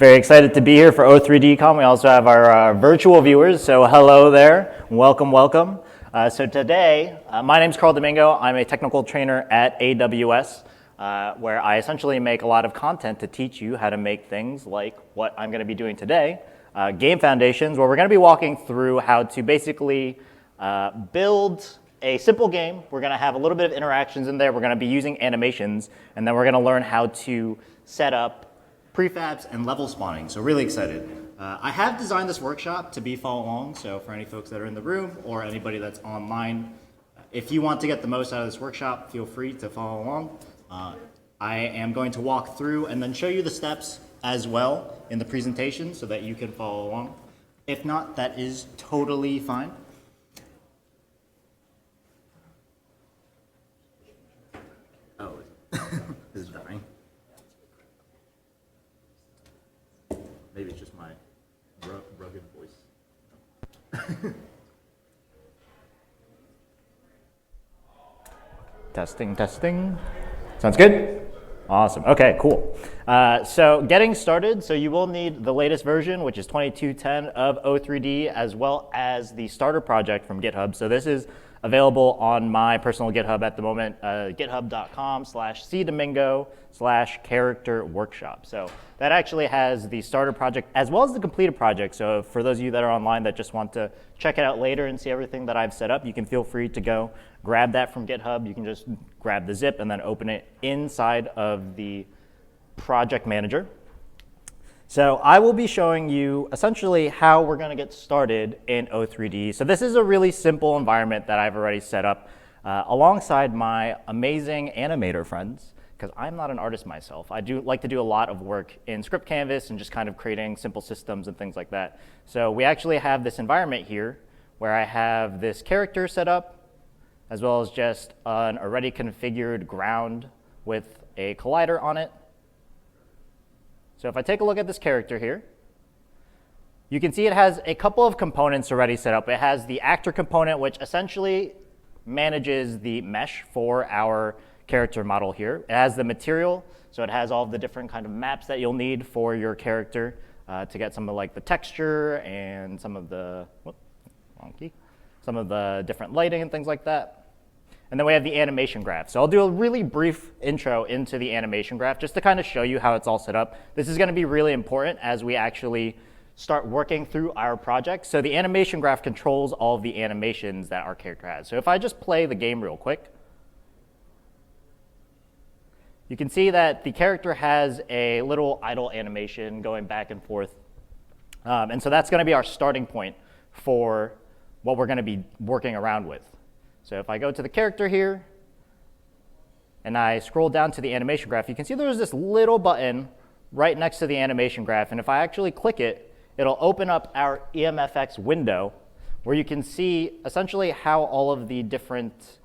Very excited to be here for O3DCon. We also have our virtual viewers, so hello there. Welcome, welcome. So today, my name is Carl Domingo. I'm a technical trainer at AWS, where I essentially make a lot of content to teach you how to make things like what I'm going to be doing today, game foundations, where we're going to be walking through how to basically build a simple game. We're going to have a little bit of interactions in there. We're going to be using animations, and then we're going to learn how to set up prefabs and level spawning. So really excited. I have designed this workshop to be follow along. So for any folks that are in the room or anybody that's online, if you want to get the most out of this workshop, feel free to follow along. I am going to walk through and then show you the steps as well in the presentation so that you can follow along. If not, that is totally fine. Oh, this is dying. Maybe it's just my rugged voice. Testing, testing. Sounds good? Awesome. Okay, cool. So getting started, so you will need the latest version, which is 22.10 of O3D, as well as the starter project from GitHub. So this is available on my personal GitHub at the moment, github.com/cdomingo/character workshop. So that actually has the starter project as well as the completed project. So for those of you that are online that just want to check it out later and see everything that I've set up, you can feel free to go grab that from GitHub. You can just grab the zip and then open it inside of the project manager. So I will be showing you essentially how we're going to get started in O3D. So this is a really simple environment that I've already set up alongside my amazing animator friends, because I'm not an artist myself. I do like to do a lot of work in script canvas and just kind of creating simple systems and things like that. So we actually have this environment here where I have this character set up, as well as just an already configured ground with a collider on it. So if I take a look at this character here, you can see it has a couple of components already set up. It has the actor component, which essentially manages the mesh for our character model here. It has the material, so it has all of the different kind of maps that you'll need for your character to get some of like the texture and some of the, some of the different lighting and things like that. And then we have the animation graph. So I'll do a really brief intro into the animation graph just to kind of show you how it's all set up. This is going to be really important as we actually start working through our project. So the animation graph controls all of the animations that our character has. So if I just play the game real quick, you can see that the character has a little idle animation going back and forth. And so that's going to be our starting point for what we're going to be working around with. So if I go to the character here, and I scroll down to the animation graph, you can see there's this little button right next to the animation graph. And if I actually click it, it'll open up our EMFX window, where you can see essentially how all of the different,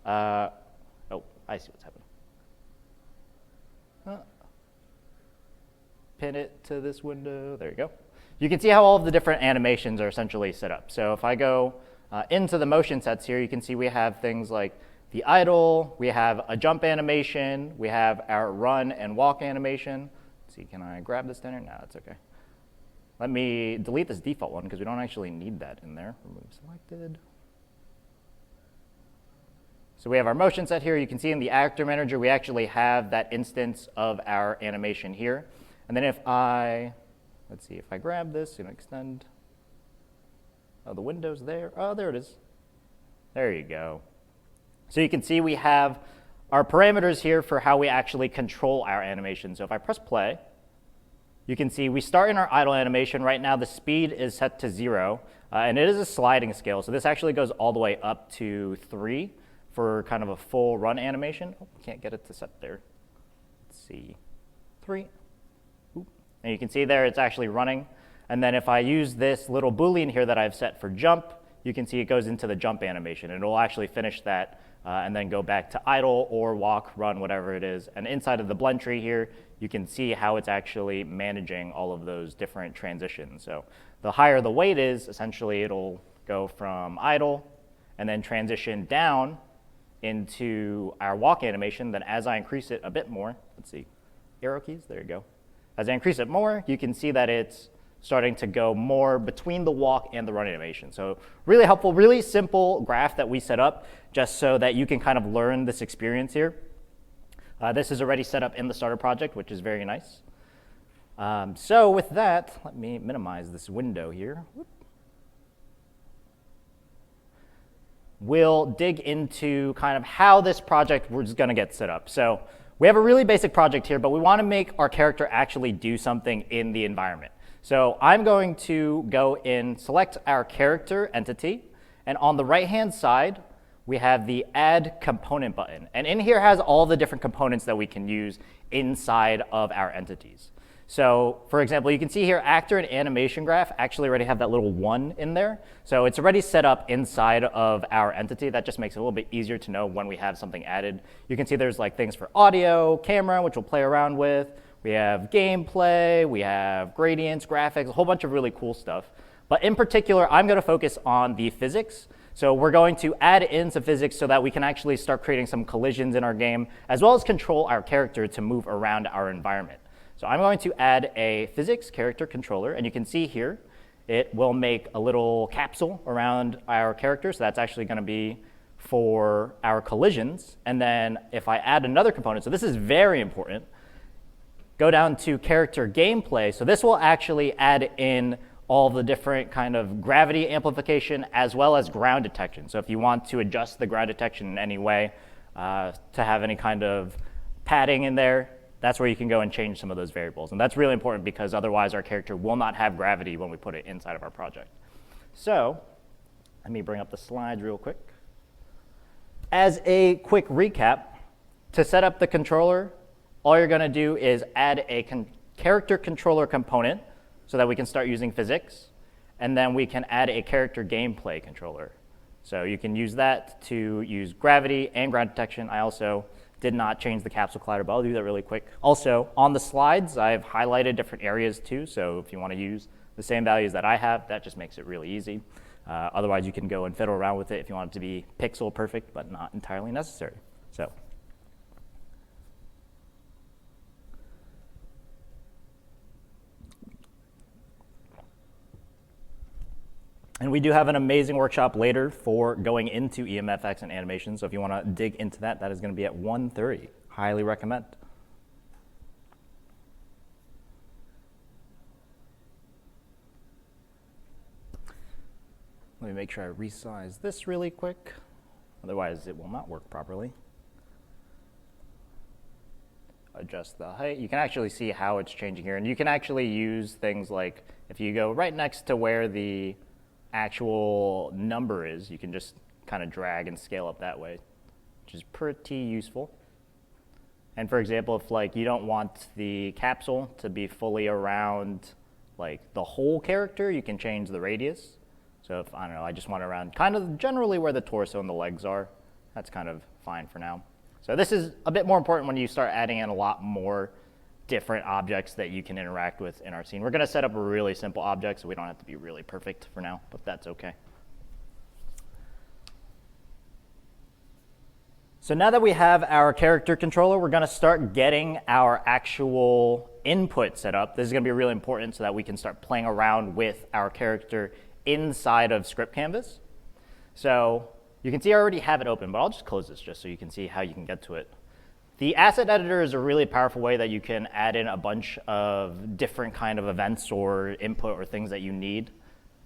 oh, I see what's happening. Pin it to this window, there you go. You can see how all of the different animations are essentially set up. So if I go into the motion sets here, you can see we have things like the idle, we have a jump animation, we have our run and walk animation. Let's see, can I grab this down here? No, that's okay. Let me delete this default one because we don't actually need that in there. Remove selected. So we have our motion set here. You can see in the actor manager, we actually have that instance of our animation here. And then if I, let's see, if I grab this and extend, oh, the window's there. Oh, there it is. There you go. So you can see we have our parameters here for how we actually control our animation. So if I press play, you can see we start in our idle animation. Right now, the speed is set to 0, and it is a sliding scale. So this actually goes all the way up to 3 for kind of a full run animation. Oh, can't get it to set there. Let's see. 3. Oop. And you can see there it's actually running. And then if I use this little Boolean here that I've set for jump, you can see it goes into the jump animation. And it'll actually finish that and then go back to idle or walk, run, whatever it is. And inside of the blend tree here, you can see how it's actually managing all of those different transitions. So the higher the weight is, essentially it'll go from idle and then transition down into our walk animation. Then as I increase it a bit more, let's see, arrow keys, there you go. As I increase it more, you can see that it's starting to go more between the walk and the run animation. So really helpful, really simple graph that we set up just so that you can kind of learn this experience here. This is already set up in the starter project, which is very nice. So with that, let me minimize this window here. Whoop. We'll dig into kind of how this project is going to get set up. So we have a really basic project here, but we want to make our character actually do something in the environment. So I'm going to go in, select our character entity, and on the right-hand side, we have the Add Component button. And in here has all the different components that we can use inside of our entities. So for example, you can see here actor and animation graph actually already have that little 1 in there. So it's already set up inside of our entity. That just makes it a little bit easier to know when we have something added. You can see there's like things for audio, camera, which we'll play around with. We have gameplay, we have gradients, graphics, a whole bunch of really cool stuff. But in particular, I'm going to focus on the physics. So we're going to add in some physics so that we can actually start creating some collisions in our game, as well as control our character to move around our environment. So I'm going to add a physics character controller, and you can see here, it will make a little capsule around our character. So that's actually going to be for our collisions. And then if I add another component, so this is very important, go down to character gameplay. So this will actually add in all the different kind of gravity amplification as well as ground detection. So if you want to adjust the ground detection in any way to have any kind of padding in there, that's where you can go and change some of those variables. And that's really important because otherwise our character will not have gravity when we put it inside of our project. So let me bring up the slides real quick. As a quick recap, to set up the controller, all you're going to do is add a character controller component so that we can start using physics, and then we can add a character gameplay controller. So you can use that to use gravity and ground detection. I also did not change the capsule collider, but I'll do that really quick. Also, on the slides, I've highlighted different areas too, so if you want to use the same values that I have, that just makes it really easy. Otherwise, you can go and fiddle around with it if you want it to be pixel perfect, but not entirely necessary. So. And we do have an amazing workshop later for going into EMFX and animation. So if you want to dig into that, that is going to be at 1:30. Highly recommend. Let me make sure I resize this really quick. Otherwise, it will not work properly. Adjust the height. You can actually see how it's changing here. And you can actually use things like if you go right next to where the actual number is, you can just kind of drag and scale up that way, which is pretty useful. And for example, if like you don't want the capsule to be fully around like the whole character, you can change the radius. So if, I don't know, I just want it around kind of generally where the torso and the legs are, that's kind of fine for now. So this is a bit more important when you start adding in a lot more different objects that you can interact with in our scene. We're going to set up a really simple object, so we don't have to be really perfect for now, but that's okay. So now that we have our character controller, we're going to start getting our actual input set up. This is going to be really important so that we can start playing around with our character inside of Script Canvas. So you can see I already have it open, but I'll just close this just so you can see how you can get to it. The asset editor is a really powerful way that you can add in a bunch of different kind of events or input or things that you need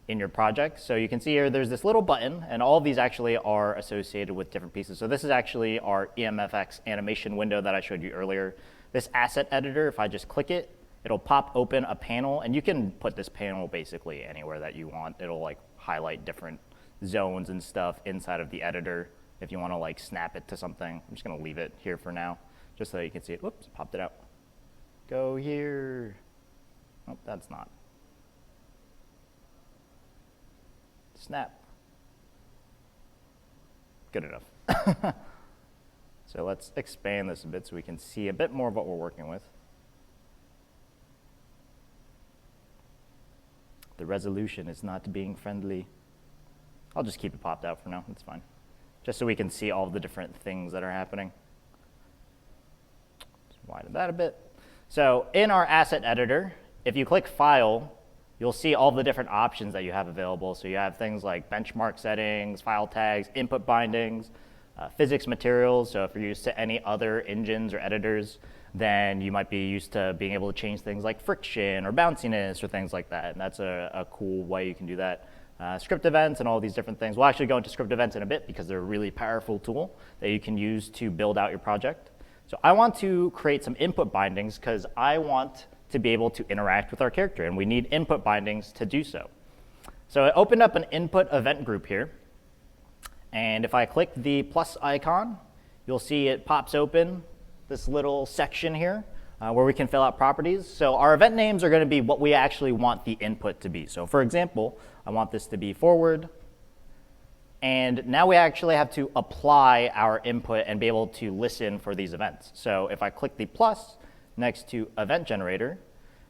in your project. So you can see here there's this little button, and all of these actually are associated with different pieces. So this is actually our EMFX animation window that I showed you earlier. This asset editor, if I just click it, it'll pop open a panel, and you can put this panel basically anywhere that you want. It'll like highlight different zones and stuff inside of the editor. If you want to like snap it to something, I'm just going to leave it here for now, just so you can see it. Whoops, popped it out. Go here. Oh, that's not. Snap. Good enough. So let's expand this a bit so we can see a bit more of what we're working with. The resolution is not being friendly. I'll just keep it popped out for now. That's fine. Just so we can see all the different things that are happening. Just widen that a bit. So in our asset editor, if you click File, you'll see all the different options that you have available. So you have things like benchmark settings, file tags, input bindings, physics materials. So if you're used to any other engines or editors, then you might be used to being able to change things like friction or bounciness or things like that. And that's a cool way you can do that. Script events and all these different things. We'll actually go into script events in a bit because they're a really powerful tool that you can use to build out your project. So I want to create some input bindings because I want to be able to interact with our character, and we need input bindings to do so. So I opened up an input event group here, and if I click the plus icon, you'll see it pops open this little section here where we can fill out properties. So our event names are going to be what we actually want the input to be. So for example, I want this to be forward, and now we actually have to apply our input and be able to listen for these events. So if I click the plus next to event generator,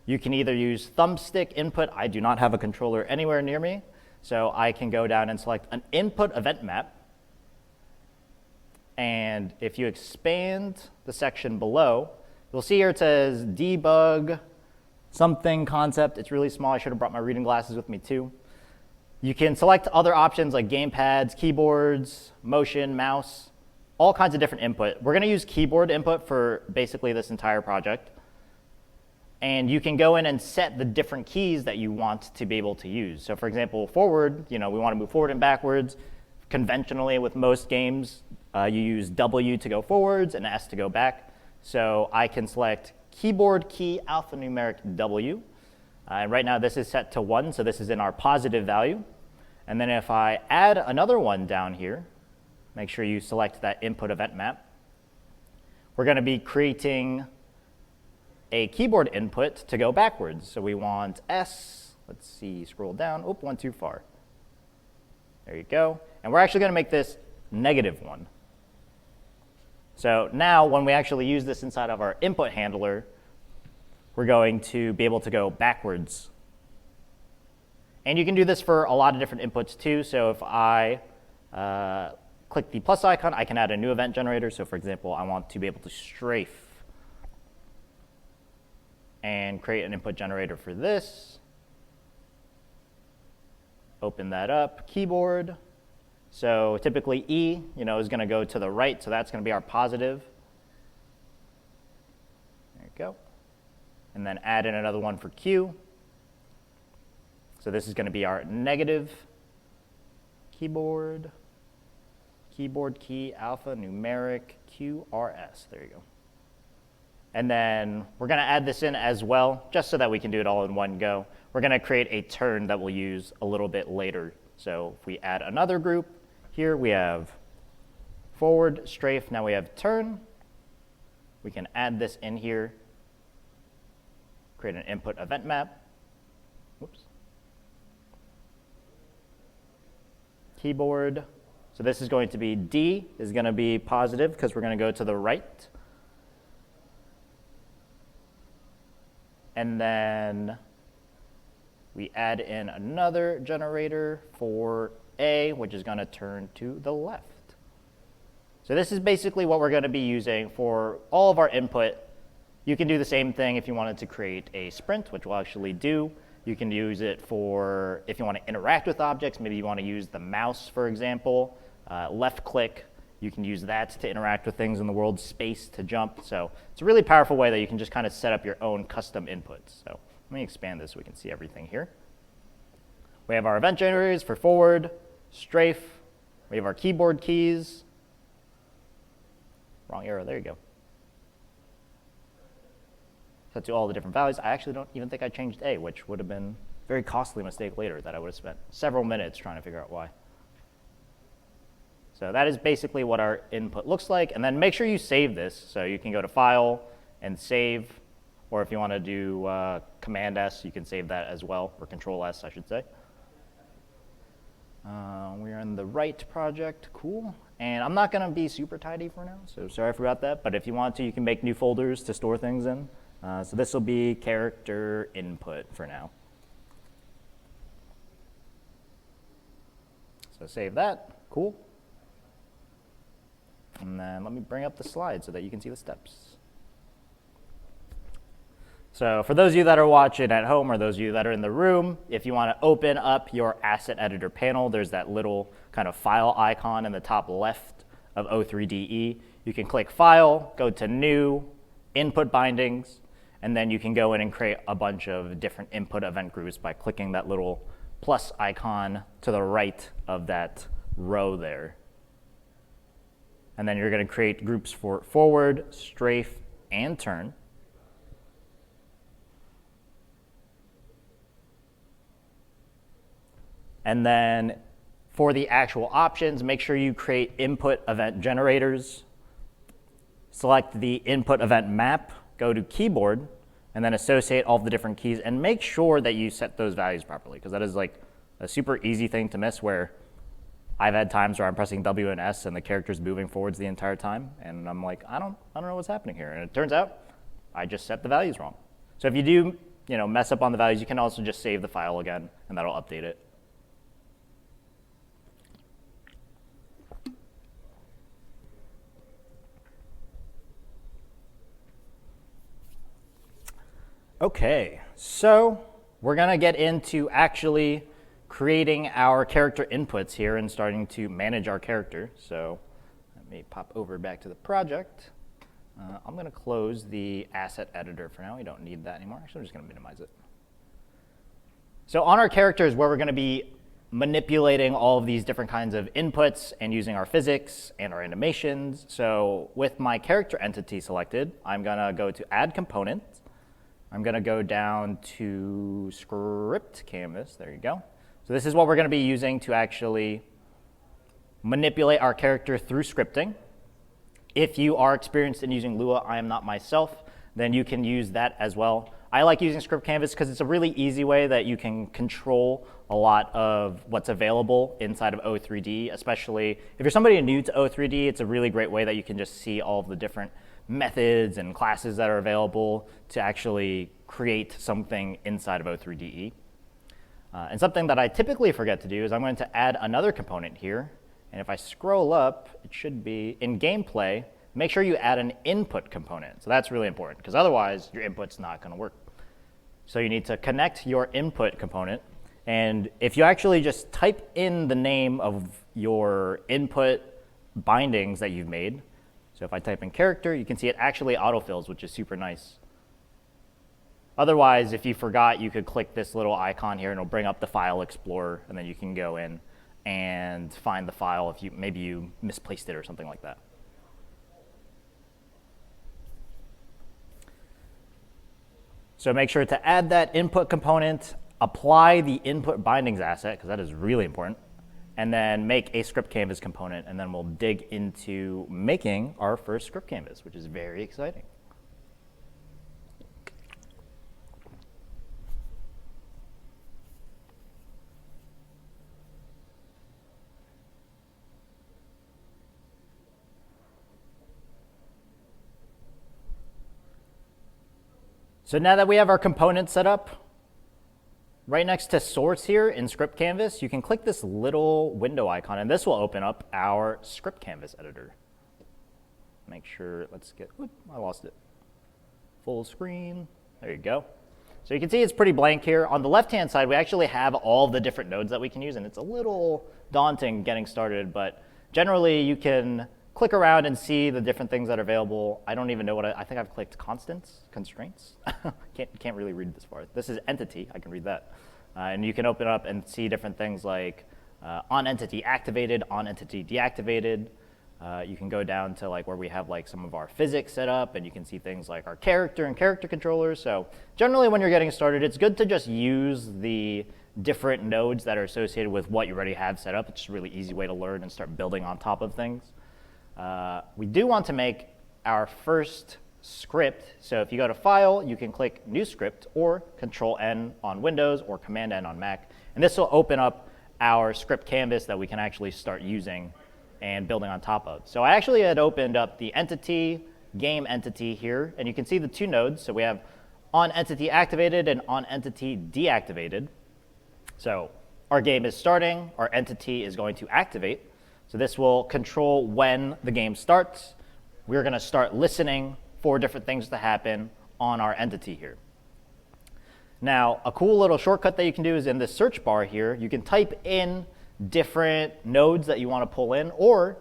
you can either use thumbstick input. I do not have a controller anywhere near me, so I can go down and select an input event map. And if you expand the section below, you'll see here it says debug something concept. It's really small. I should have brought my reading glasses with me too. You can select other options like gamepads, keyboards, motion, mouse, all kinds of different input. We're going to use keyboard input for basically this entire project. And you can go in and set the different keys that you want to be able to use. So for example, forward, we want to move forward and backwards. Conventionally with most games, you use W to go forwards and S to go back. So I can select keyboard key alphanumeric W. And right now this is set to 1, so this is in our positive value. And then if I add another one down here, make sure you select that input event map. We're going to be creating a keyboard input to go backwards. So we want S. Let's see, scroll down. Oh, one too far. There you go. And we're actually going to make this -1. So now when we actually use this inside of our input handler, we're going to be able to go backwards. And you can do this for a lot of different inputs too. So if I click the plus icon, I can add a new event generator. So for example, I want to be able to strafe and create an input generator for this. Open that up, keyboard. So typically E, is going to go to the right, so that's going to be our positive. There you go. And then add in another one for Q. So this is going to be our negative. Keyboard, keyboard key, alpha, numeric, QRS. There you go. And then we're going to add this in as well, just so that we can do it all in one go. We're going to create a turn that we'll use a little bit later. So if we add another group, here we have forward, strafe, now we have turn. We can add this in here, create an input event map. Whoops. Keyboard. So this is going to be D is going to be positive because we're going to go to the right. And then we add in another generator for A, which is going to turn to the left. So this is basically what we're going to be using for all of our input. You can do the same thing if you wanted to create a sprint, which we'll actually do. You can use it for if you want to interact with objects. Maybe you want to use the mouse, for example. Left click, you can use that to interact with things in the world, space to jump. So it's a really powerful way that you can just kind of set up your own custom inputs. So let me expand this so we can see everything here. We have our event generators for forward, strafe. We have our keyboard keys. Wrong arrow, there you go. Set to all the different values. I actually don't even think I changed A, which would have been a very costly mistake later that I would have spent several minutes trying to figure out why. So that is basically what our input looks like. And then make sure you save this. So you can go to File and Save. Or if you want to do Command S, you can save that as well, or Control S, I should say. We're in the right project. Cool. And I'm not going to be super tidy for now, so sorry about that. But if you want to, you can make new folders to store things in. So this will be character input for now. So save that. Cool. And then let me bring up the slide so that you can see the steps. So for those of you that are watching at home or those of you that are in the room, if you want to open up your asset editor panel, there's that little kind of file icon in the top left of O3DE. You can click File, go to New, Input Bindings, and then you can go in and create a bunch of different input event groups by clicking that little plus icon to the right of that row there. And then you're going to create groups for forward, strafe, and turn. And then for the actual options, make sure you create input event generators. Select the input event map, go to keyboard, and then associate all of the different keys, and make sure that you set those values properly, because that is like a super easy thing to miss, where I've had times where I'm pressing W and S and the character's moving forwards the entire time, and I'm like, I don't know what's happening here. And it turns out I just set the values wrong. So if you do, mess up on the values, you can also just save the file again, and that'll update it. Okay, so we're going to get into actually creating our character inputs here and starting to manage our character. So let me pop over back to the project. I'm going to close the asset editor for now. We don't need that anymore. Actually, I'm just going to minimize it. So on our character is where we're going to be manipulating all of these different kinds of inputs and using our physics and our animations. So with my character entity selected, I'm going to go to Add Component. I'm going to go down to Script Canvas. There you go. So this is what we're going to be using to actually manipulate our character through scripting. If you are experienced in using Lua, I am not myself, then you can use that as well. I like using Script Canvas because it's a really easy way that you can control a lot of what's available inside of O3D, especially if you're somebody new to O3D, it's a really great way that you can just see all of the different methods and classes that are available to actually create something inside of O3DE. And something that I typically forget to do is I'm going to add another component here. And if I scroll up, it should be in gameplay, make sure you add an input component. So that's really important, because otherwise your input's not going to work. So you need to connect your input component. And if you actually just type in the name of your input bindings that you've made, so if I type in character, you can see it actually autofills, which is super nice. Otherwise, if you forgot, you could click this little icon here and it'll bring up the file explorer, and then you can go in and find the file if maybe you misplaced it or something like that. So make sure to add that input component, apply the input bindings asset, because that is really important, and then make a script canvas component, and then we'll dig into making our first script canvas, which is very exciting. So now that we have our components set up, right next to source here in script canvas, you can click this little window icon, and this will open up our script canvas editor. Make sure, I lost it. Full screen, there you go. So you can see it's pretty blank here. On the left-hand side, we actually have all the different nodes that we can use, and it's a little daunting getting started, but generally you can click around and see the different things that are available. I don't even know what I think I've clicked constraints. can't really read this far. This is entity, I can read that. And you can open up and see different things like on entity activated, on entity deactivated. You can go down to where we have some of our physics set up, and you can see things like our character and character controllers. So generally when you're getting started, it's good to just use the different nodes that are associated with what you already have set up. It's just a really easy way to learn and start building on top of things. We do want to make our first script. So if you go to File, you can click New Script, or Control-N on Windows, or Command-N on Mac. And this will open up our script canvas that we can actually start using and building on top of. So I actually had opened up the entity, game entity here, and you can see the two nodes. So we have on entity activated and on entity deactivated. So our game is starting, our entity is going to activate. So this will control when the game starts. We're going to start listening for different things to happen on our entity here. Now, a cool little shortcut that you can do is in the search bar here, you can type in different nodes that you want to pull in, or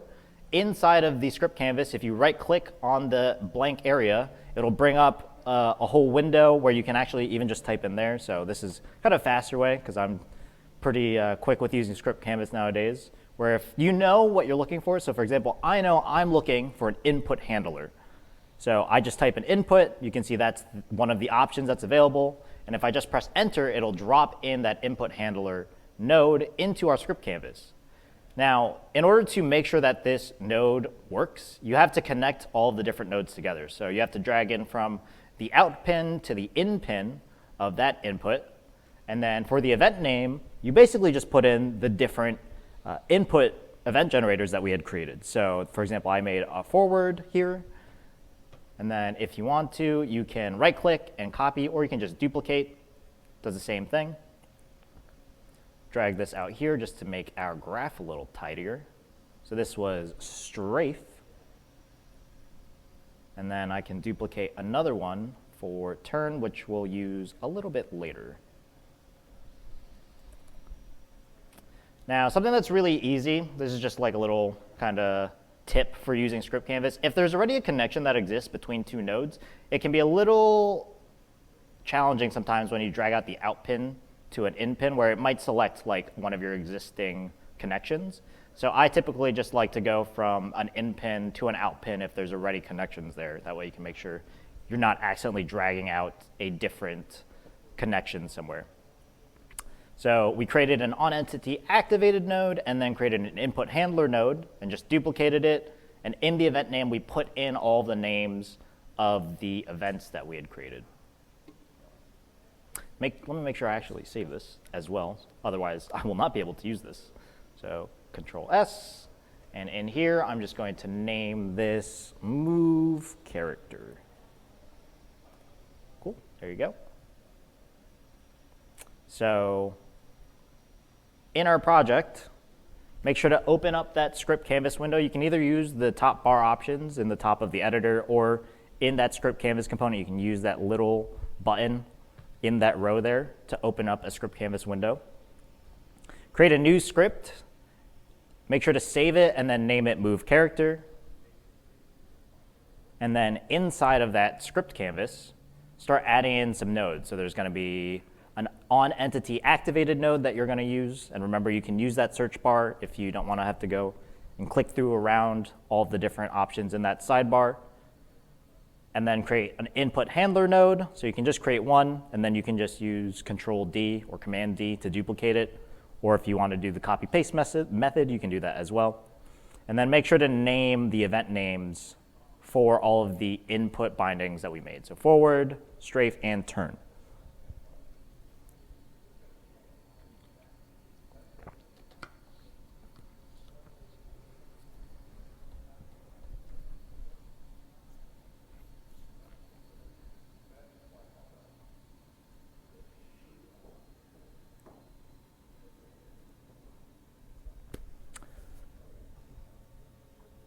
inside of the script canvas, if you right click on the blank area, it'll bring up a whole window where you can actually even just type in there. So this is kind of a faster way because I'm pretty quick with using script canvas nowadays, where if you know what you're looking for, so for example, I know I'm looking for an input handler. So I just type in input, you can see that's one of the options that's available. And if I just press enter, it'll drop in that input handler node into our script canvas. Now, in order to make sure that this node works, you have to connect all of the different nodes together. So you have to drag in from the out pin to the in pin of that input. And then for the event name, you basically just put in the different input event generators that we had created. So for example, I made a forward here. And then if you want to, you can right click and copy, or you can just duplicate. Does the same thing. Drag this out here just to make our graph a little tidier. So this was strafe. And then I can duplicate another one for turn, which we'll use a little bit later. Now, something that's really easy, this is just like a little kind of tip for using script canvas. If there's already a connection that exists between two nodes, it can be a little challenging sometimes when you drag out the out pin to an in pin, where it might select like one of your existing connections. So I typically just like to go from an in pin to an out pin if there's already connections there. That way you can make sure you're not accidentally dragging out a different connection somewhere. So we created an onEntity activated node and then created an input handler node and just duplicated it. And in the event name, we put in all the names of the events that we had created. Let me make sure I actually save this as well. Otherwise, I will not be able to use this. So Control S. And in here, I'm just going to name this move character. Cool. There you go. So in our project, make sure to open up that script canvas window. You can either use the top bar options in the top of the editor, or in that script canvas component, you can use that little button in that row there to open up a script canvas window. Create a new script. Make sure to save it and then name it move character. And then inside of that script canvas, start adding in some nodes. So there's going to be an onEntity activated node that you're going to use. And remember, you can use that search bar if you don't want to have to go and click through around all of the different options in that sidebar. And then create an input handler node. So you can just create one, and then you can just use Control D or Command D to duplicate it. Or if you want to do the copy paste method, you can do that as well. And then make sure to name the event names for all of the input bindings that we made. So forward, strafe, and turn.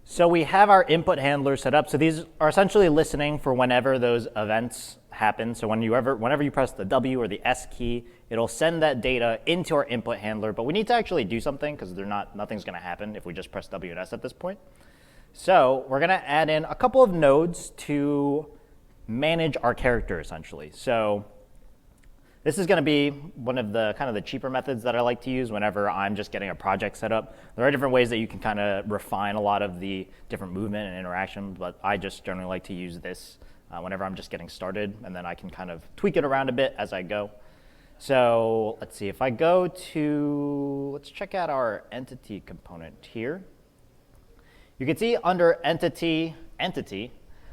So we have our input handler set up. So these are essentially listening for whenever those events happen. So whenever you press the W or the S key, it'll send that data into our input handler. But we need to actually do something because nothing's going to happen if we just press W and S at this point. So we're going to add in a couple of nodes to manage our character essentially. So this is going to be one of the kind of the cheaper methods that I like to use whenever I'm just getting a project set up. There are different ways that you can kind of refine a lot of the different movement and interaction, but I just generally like to use this whenever I'm just getting started, and then I can kind of tweak it around a bit as I go. So let's see, if I go to, let's check out our entity component here. You can see under entity,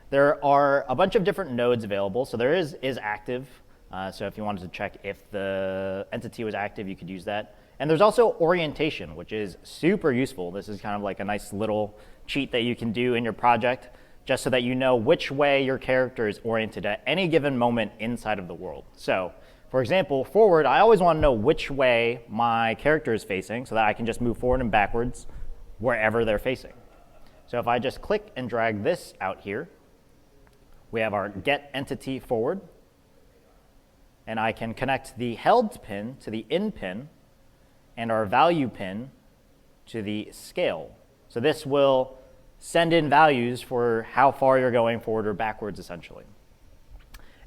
there are a bunch of different nodes available. So there is active. So if you wanted to check if the entity was active, you could use that. And there's also orientation, which is super useful. This is kind of like a nice little cheat that you can do in your project, just so that you know which way your character is oriented at any given moment inside of the world. So for example, forward, I always want to know which way my character is facing so that I can just move forward and backwards wherever they're facing. So if I just click and drag this out here, we have our get entity forward. and I can connect the held pin to the in pin and our value pin to the scale. So this will send in values for how far you're going forward or backwards, essentially.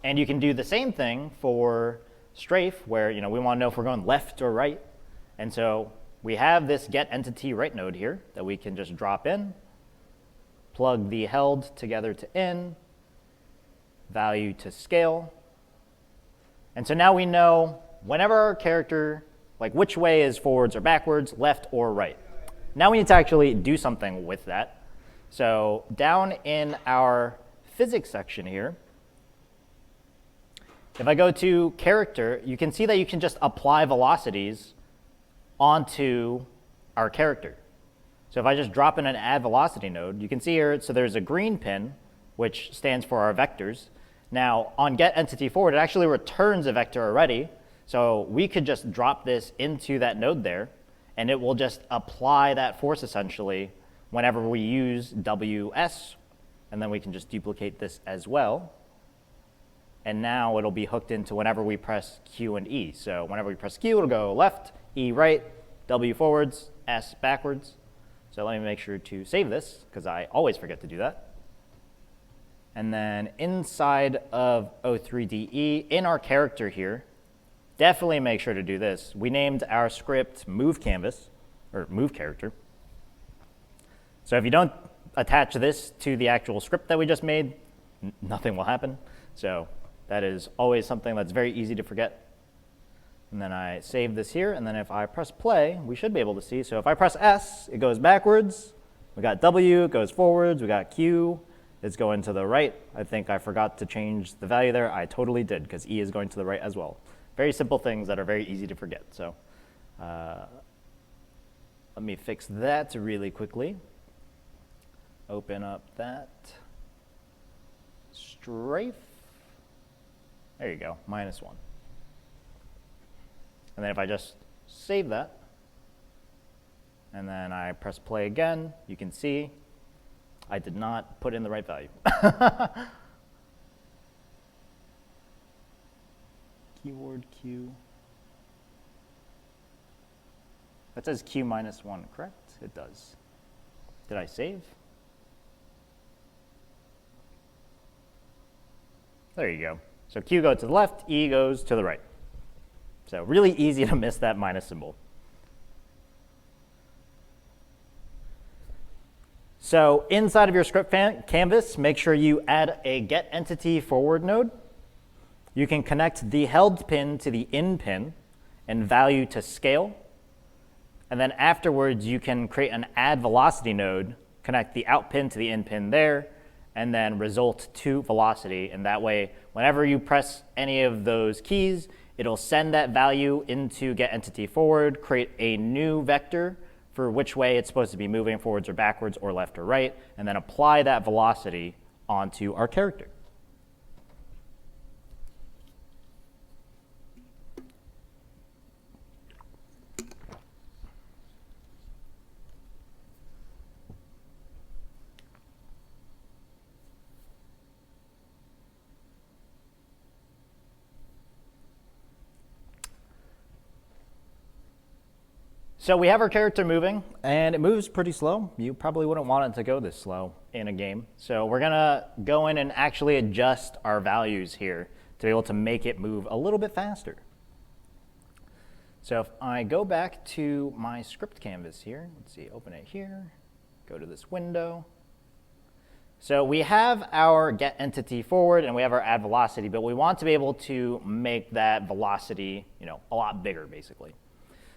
And you can do the same thing for strafe, where we want to know if we're going left or right. And so we have this get entity right node here that we can just drop in, plug the held together to in, value to scale. And so now we know whenever our character, like which way is forwards or backwards, left or right. Now we need to actually do something with that. So down in our physics section here, if I go to character, you can see that you can just apply velocities onto our character. So if I just drop in an add velocity node, you can see here, so there's a green pin, which stands for our vectors. Now on get entity forward, it actually returns a vector already. So we could just drop this into that node there, and it will just apply that force essentially whenever we use WS, and then we can just duplicate this as well. And now it'll be hooked into whenever we press Q and E. So whenever we press Q, it'll go left, E right, W forwards, S backwards. So let me make sure to save this, because I always forget to do that. And then inside of O3DE, in our character here, definitely make sure to do this. We named our script move canvas, or move character. So if you don't attach this to the actual script that we just made, nothing will happen. So that is always something that's very easy to forget. And then I save this here, and then if I press play, we should be able to see. So if I press S, it goes backwards. We got W, it goes forwards. We got Q, it's going to the right. I think I forgot to change the value there. I totally did, because E is going to the right as well. Very simple things that are very easy to forget. So let me fix that really quickly. Open up that strafe. There you go, -1. And then if I just save that, and then I press play again, you can see I did not put in the right value. Keyword Q. That says Q -1, correct? It does. Did I save? There you go. So Q goes to the left, E goes to the right. So really easy to miss that minus symbol. So inside of your script canvas, make sure you add a get entity forward node. You can connect the held pin to the in pin and value to scale. And then afterwards, you can create an add velocity node, connect the out pin to the in pin there, and then result to velocity. And that way, whenever you press any of those keys, it'll send that value into get entity forward, create a new vector for which way it's supposed to be moving, forwards or backwards or left or right, and then apply that velocity onto our character. So we have our character moving, and it moves pretty slow. You probably wouldn't want it to go this slow in a game. So we're gonna go in and actually adjust our values here to be able to make it move a little bit faster. So if I go back to my script canvas here, let's see, open it here, go to this window. So we have our get entity forward and we have our add velocity, but we want to be able to make that velocity, a lot bigger basically.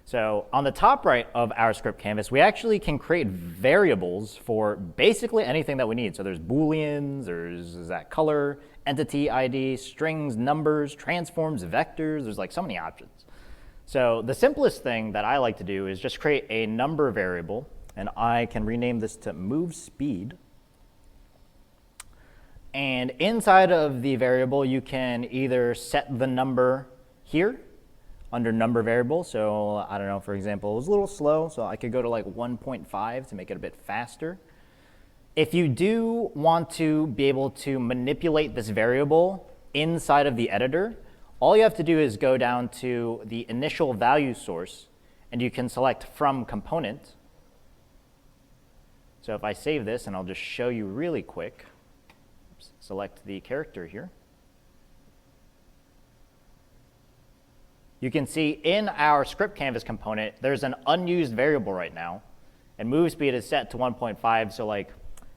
So on the top right of our script canvas, we actually can create variables for basically anything that we need. So there's booleans, there's that color, entity ID, strings, numbers, transforms, vectors. There's like so many options. So the simplest thing that I like to do is just create a number variable, and I can rename this to move speed. And inside of the variable, you can either set the number here under number variable. So I don't know, for example, it was a little slow, so I could go to like 1.5 to make it a bit faster. If you do want to be able to manipulate this variable inside of the editor, all you have to do is go down to the initial value source, and you can select from component. So if I save this, and I'll just show you really quick, select the character here. You can see in our script canvas component, there's an unused variable right now, and move speed is set to 1.5. So like,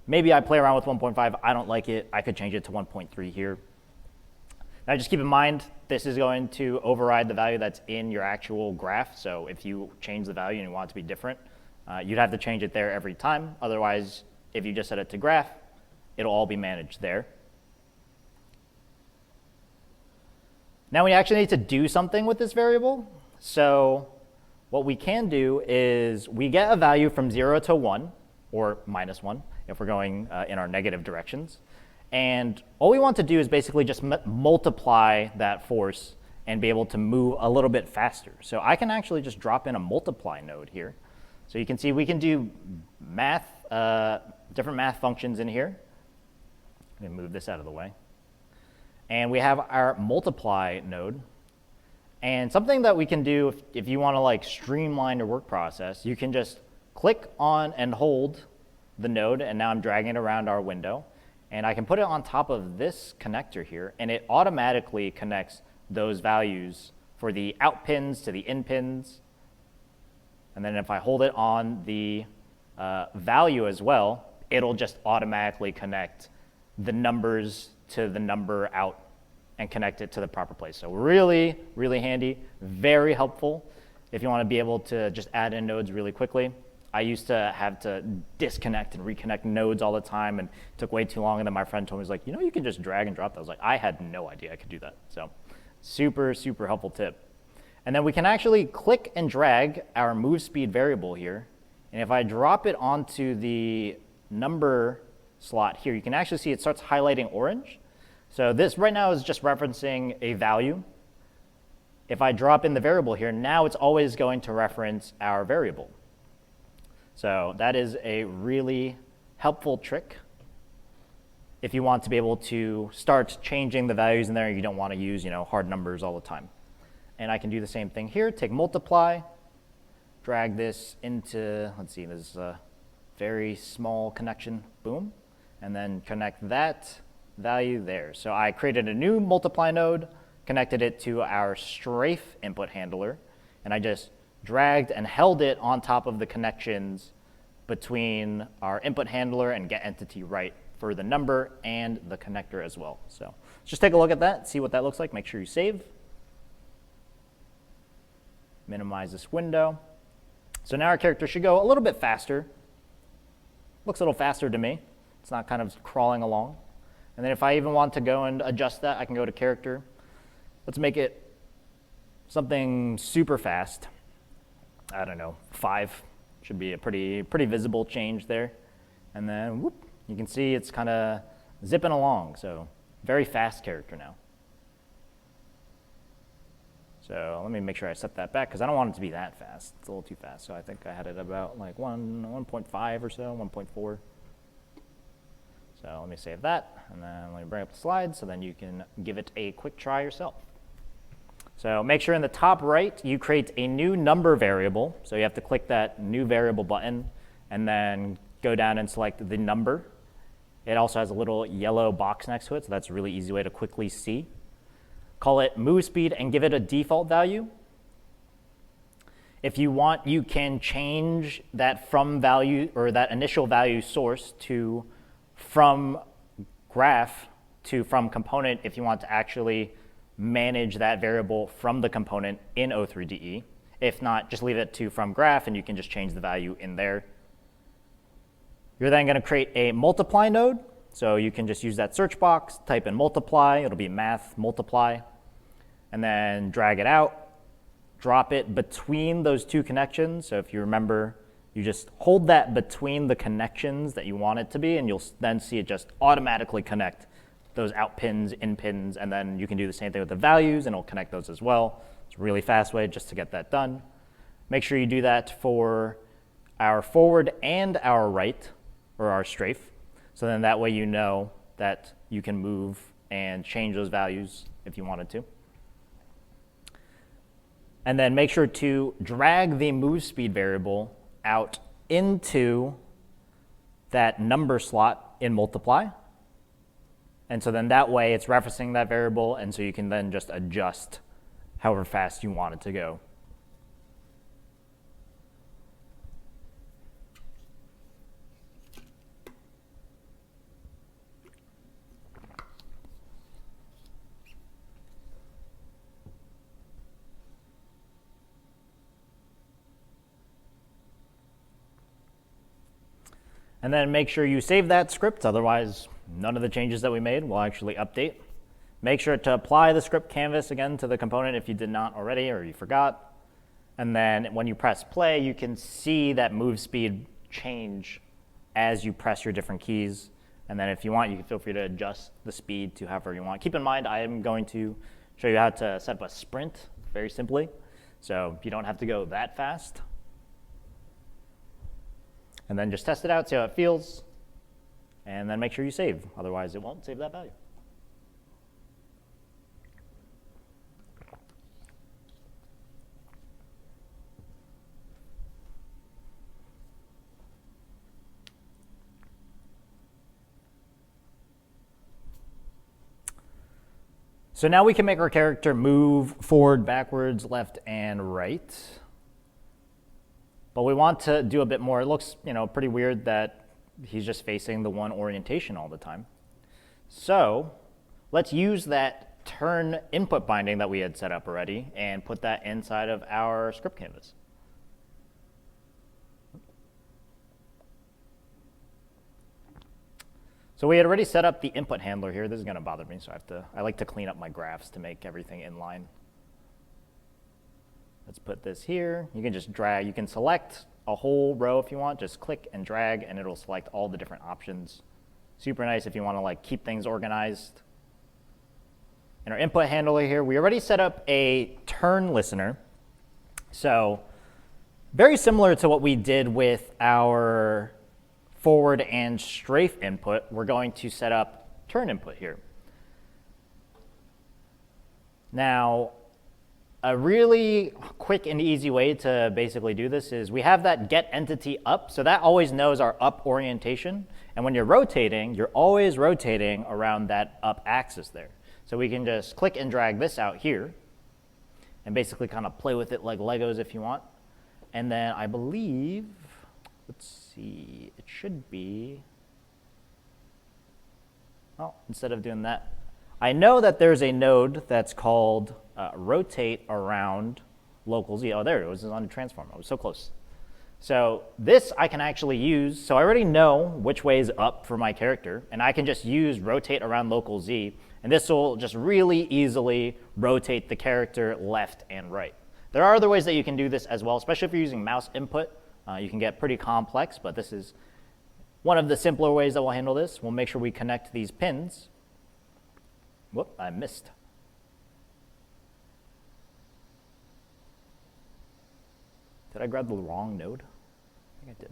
maybe I play around with 1.5, I don't like it, I could change it to 1.3 here. Now just keep in mind, this is going to override the value that's in your actual graph. So if you change the value and you want it to be different, you'd have to change it there every time. Otherwise, if you just set it to graph, it'll all be managed there. Now we actually need to do something with this variable. So what we can do is we get a value from 0 to 1, or minus 1, if we're going in our negative directions. And all we want to do is basically just multiply that force and be able to move a little bit faster. So I can actually just drop in a multiply node here. So you can see we can do math, different math functions in here. Let me move this out of the way. And we have our multiply node. And something that we can do if you want to like streamline your work process, you can just click on and hold the node, and now I'm dragging it around our window. And I can put it on top of this connector here, and it automatically connects those values for the out pins to the in pins. And then if I hold it on the value as well, it'll just automatically connect the numbers to the number out and connect it to the proper place. So really, really handy, very helpful if you want to be able to just add in nodes really quickly. I used to have to disconnect and reconnect nodes all the time, and it took way too long. And then my friend told me, he's like, you know, you can just drag and drop that. I was like, I had no idea I could do that. So super, super helpful tip. And then we can actually click and drag our move speed variable here. And if I drop it onto the number slot here, you can actually see it starts highlighting orange. So this right now is just referencing a value. If I drop in the variable here, now it's always going to reference our variable. So that is a really helpful trick if you want to be able to start changing the values in there. You don't want to use, hard numbers all the time. And I can do the same thing here. Take multiply, drag this into, let's see, this is a very small connection, boom, and then connect that value there. So I created a new multiply node, connected it to our strafe input handler, and I just dragged and held it on top of the connections between our input handler and get entity right for the number and the connector as well. So let's just take a look at that, see what that looks like. Make sure you save. Minimize this window. So now our character should go a little bit faster. Looks a little faster to me. It's not kind of crawling along. And then if I even want to go and adjust that, I can go to character. Let's make it something super fast. I don't know, 5 should be a pretty visible change there. And then whoop, you can see it's kind of zipping along. So very fast character now. So let me make sure I set that back because I don't want it to be that fast. It's a little too fast. So I think I had it about like 1.5 or so, 1.4. So let me save that, and then let me bring up the slides so then you can give it a quick try yourself. So make sure in the top right you create a new number variable. So you have to click that new variable button and then go down and select the number. It also has a little yellow box next to it, so that's a really easy way to quickly see. Call it move speed and give it a default value. If you want, you can change that from value or that initial value source to from graph to from component if you want to actually manage that variable from the component in O3DE. If not, just leave it to from graph and you can just change the value in there. You're then going to create a multiply node. So you can just use that search box, type in multiply, it'll be math multiply, and then drag it out, drop it between those two connections. So if you remember, you just hold that between the connections that you want it to be, and you'll then see it just automatically connect those out pins, in pins, and then you can do the same thing with the values, and it'll connect those as well. It's a really fast way just to get that done. Make sure you do that for our forward and our right, or our strafe. So then that way you know that you can move and change those values if you wanted to. And then make sure to drag the move speed variable out into that number slot in multiply. And so then that way it's referencing that variable, and so you can then just adjust however fast you want it to go. And then make sure you save that script, otherwise none of the changes that we made will actually update. Make sure to apply the script canvas again to the component if you did not already or you forgot. And then when you press play, you can see that move speed change as you press your different keys. And then if you want, you can feel free to adjust the speed to however you want. Keep in mind, I am going to show you how to set up a sprint very simply. So you don't have to go that fast. And then just test it out, see how it feels, and then make sure you save. Otherwise, it won't save that value. So now we can make our character move forward, backwards, left, and right. But we want to do a bit more. It looks, pretty weird that he's just facing the one orientation all the time. So let's use that turn input binding that we had set up already and put that inside of our script canvas. So we had already set up the input handler here. This is going to bother me, so I like to clean up my graphs to make everything in line. Let's put this here. You can just drag. You can select a whole row if you want. Just click and drag, and it'll select all the different options. Super nice if you want to keep things organized. In our input handler here, we already set up a turn listener. So very similar to what we did with our forward and strafe input, we're going to set up turn input here. Now, a really quick and easy way to basically do this is we have that get entity up, so that always knows our up orientation. And when you're rotating, you're always rotating around that up axis there. So we can just click and drag this out here and basically kind of play with it like Legos if you want. And then I believe, let's see, it should be, well, instead of doing that, I know that there's a node that's called rotate around local Z. Oh, there it was on the transform. I was so close. So this I can actually use. So I already know which way is up for my character, and I can just use rotate around local Z, and this will just really easily rotate the character left and right. There are other ways that you can do this as well, especially if you're using mouse input. You can get pretty complex, but this is one of the simpler ways that we'll handle this. We'll make sure we connect these pins. Whoop, I missed. Did I grab the wrong node? I think I did.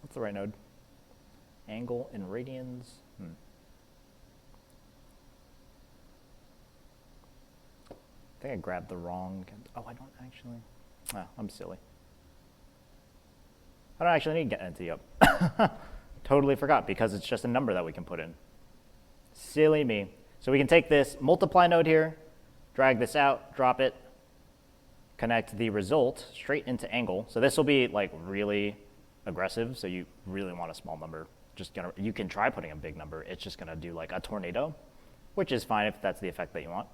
What's the right node? Angle in radians. I think I grabbed the wrong. Oh, I don't actually. I'm silly. I don't actually need to get entity up. Totally forgot because it's just a number that we can put in. Silly me. So we can take this multiply node here, drag this out, drop it, connect the result straight into angle. So this will be really aggressive. So you really want a small number. You can try putting a big number. It's just gonna do a tornado, which is fine if that's the effect that you want.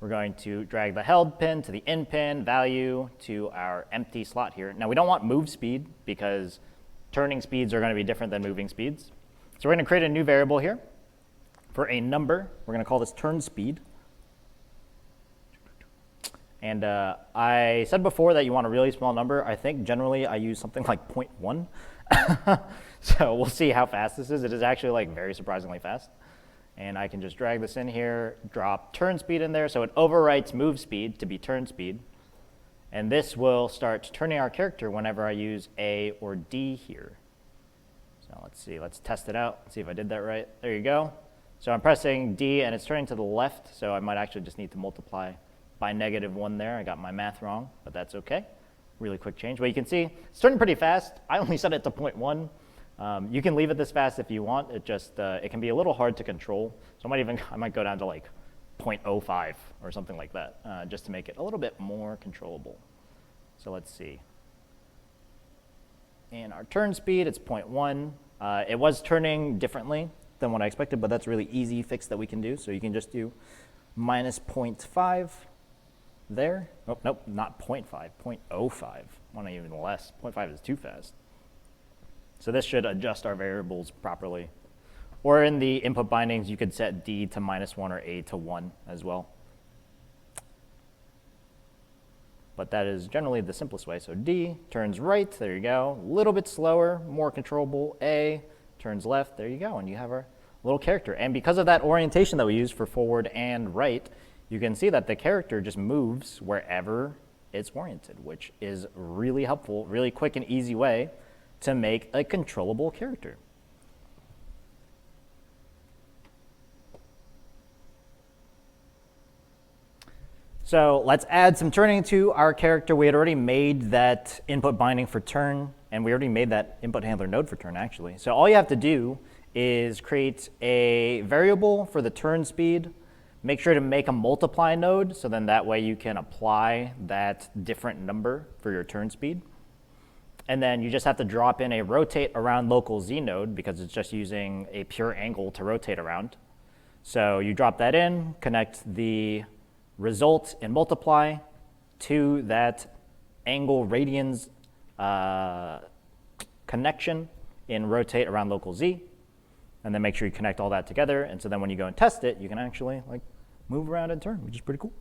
We're going to drag the held pin to the in pin value to our empty slot here. Now we don't want move speed because turning speeds are going to be different than moving speeds. So we're going to create a new variable here for a number. We're going to call this turn speed. And I said before that you want a really small number. I think generally I use something like 0.1. So we'll see how fast this is. It is actually very surprisingly fast. And I can just drag this in here, drop turn speed in there, so it overwrites move speed to be turn speed. And this will start turning our character whenever I use A or D here. So let's see, let's test it out, see if I did that right. There you go. So I'm pressing D and it's turning to the left, so I might actually just need to multiply by -1 there. I got my math wrong, but that's okay. Really quick change. But you can see it's turning pretty fast. I only set it to 0.1. You can leave it this fast if you want. It just it can be a little hard to control. So I might go down to like 0.05 or something like that, just to make it a little bit more controllable. So let's see. In our turn speed, it's 0.1. It was turning differently than what I expected, but that's a really easy fix that we can do. So you can just do -0.5 there. Oh, nope, not 0.5, 0.05. One even less. 0.5 is too fast. So this should adjust our variables properly. Or in the input bindings, you could set D to -1 or A to 1 as well. But that is generally the simplest way. So D turns right, there you go. A little bit slower, more controllable. A turns left, there you go. And you have our little character. And because of that orientation that we use for forward and right, you can see that the character just moves wherever it's oriented, which is really helpful, really quick and easy way to make a controllable character. So let's add some turning to our character. We had already made that input binding for turn, and we already made that input handler node for turn, actually. So all you have to do is create a variable for the turn speed. Make sure to make a multiply node, so then that way you can apply that different number for your turn speed. And then you just have to drop in a rotate around local Z node, because it's just using a pure angle to rotate around. So you drop that in, connect the result in multiply to that angle radians connection in rotate around local Z, and then make sure you connect all that together. And so then when you go and test it, you can actually like move around and turn, which is pretty cool.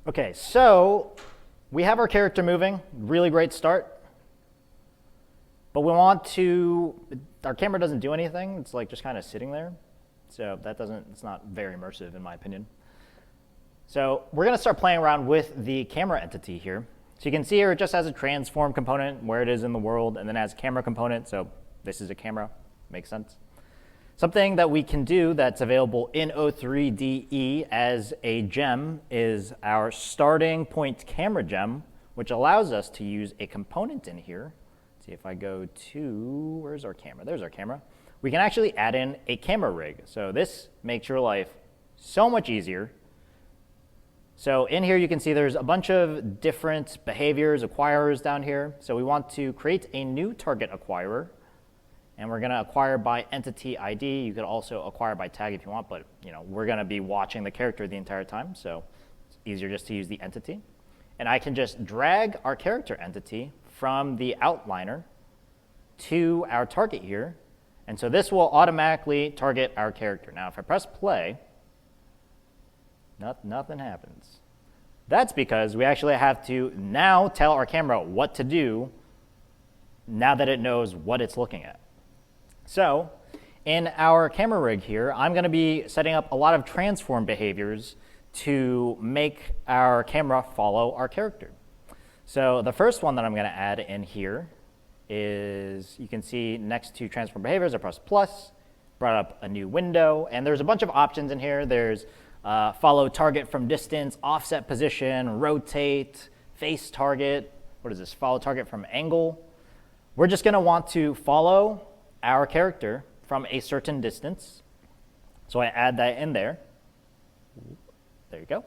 Okay, so we have our character moving, really great start. But we want to, our camera doesn't do anything, it's like just kind of sitting there. So it's not very immersive in my opinion. So we're gonna start playing around with the camera entity here. So you can see here it just has a transform component, where it is in the world, and then it has a camera component, so this is a camera, makes sense. Something that we can do that's available in O3DE as a gem is our starting point camera gem, which allows us to use a component in here. Let's see if I go to, where's our camera? There's our camera. We can actually add in a camera rig. So this makes your life so much easier. So in here you can see there's a bunch of different behaviors, acquirers down here. So we want to create a new target acquirer. And we're going to acquire by entity ID. You could also acquire by tag if you want, but we're going to be watching the character the entire time, so it's easier just to use the entity. And I can just drag our character entity from the outliner to our target here. And so this will automatically target our character. Now, if I press play, nothing happens. That's because we actually have to now tell our camera what to do now that it knows what it's looking at. So in our camera rig here, I'm going to be setting up a lot of transform behaviors to make our camera follow our character. So the first one that I'm going to add in here is, you can see next to transform behaviors, I press plus, brought up a new window, and there's a bunch of options in here. There's follow target from distance, offset position, rotate, face target. What is this? Follow target from angle. We're just going to want to follow our character from a certain distance. So I add that in there. There you go.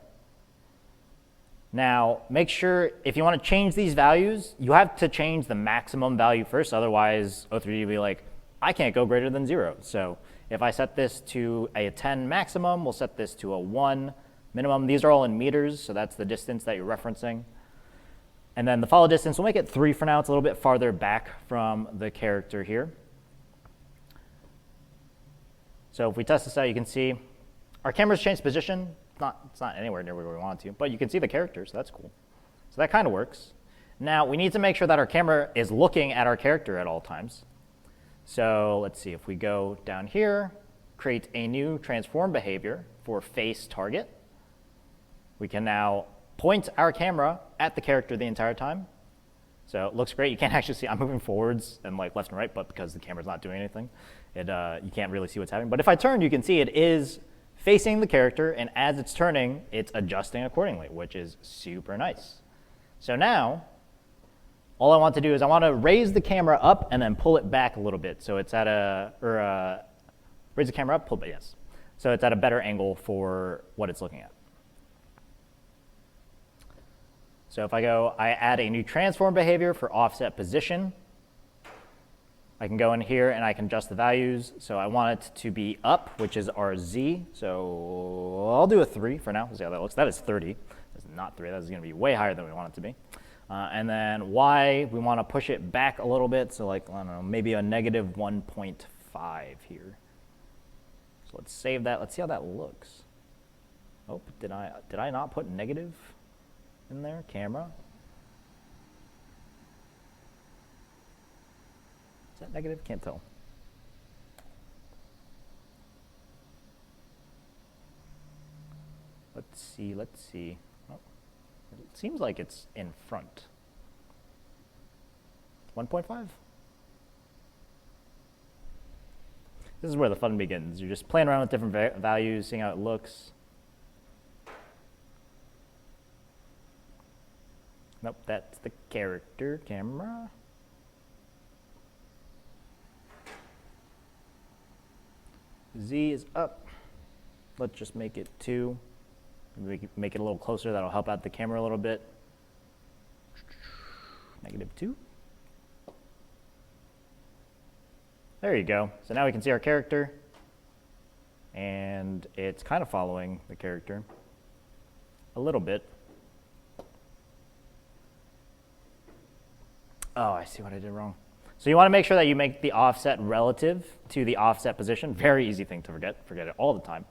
Now, make sure if you want to change these values, you have to change the maximum value first. Otherwise, O3D will be like, I can't go greater than 0. So if I set this to a 10 maximum, we'll set this to a 1 minimum. These are all in meters, so that's the distance that you're referencing. And then the follow distance, we'll make it 3 for now. It's a little bit farther back from the character here. So if we test this out, you can see Our camera's changed position. It's not anywhere near where we want it to, but you can see the character, so that's cool. So that kind of works. Now, we need to make sure that our camera is looking at our character at all times. So let's see, if we go down here, create a new transform behavior for face target. We can now point our camera at the character the entire time. So it looks great. You can't actually see, I'm moving forwards and like left and right, but because the camera's not doing anything, you can't really see what's happening. But if I turn, you can see it is facing the character, and as it's turning, it's adjusting accordingly, which is super nice. So now, all I want to do is I want to raise the camera up and then pull it back a little bit. So it's at raise the camera up, pull it, yes. So it's at a better angle for what it's looking at. So if I add a new transform behavior for offset position. I can go in here and I can adjust the values. So I want it to be up, which is our Z. So I'll do a 3 for now. See how that looks. That is 30. That's not 3. That is going to be way higher than we want it to be. And then Y, we want to push it back a little bit. So like, I don't know, maybe a negative 1.5 here. So let's save that. Let's see how that looks. Oh, did I not put negative in there? Camera. Is that negative? Can't tell. Let's see. Oh, it seems like it's in front. 1.5? This is where the fun begins. You're just playing around with different values, seeing how it looks. Nope, that's the character camera. Z is up. Let's just make it 2. Make it a little closer. That'll help out the camera a little bit. Negative 2. There you go. So now we can see our character. And it's kind of following the character a little bit. Oh, I see what I did wrong. So you want to make sure that you make the offset relative to the offset position. Very easy thing to forget. Forget it all the time.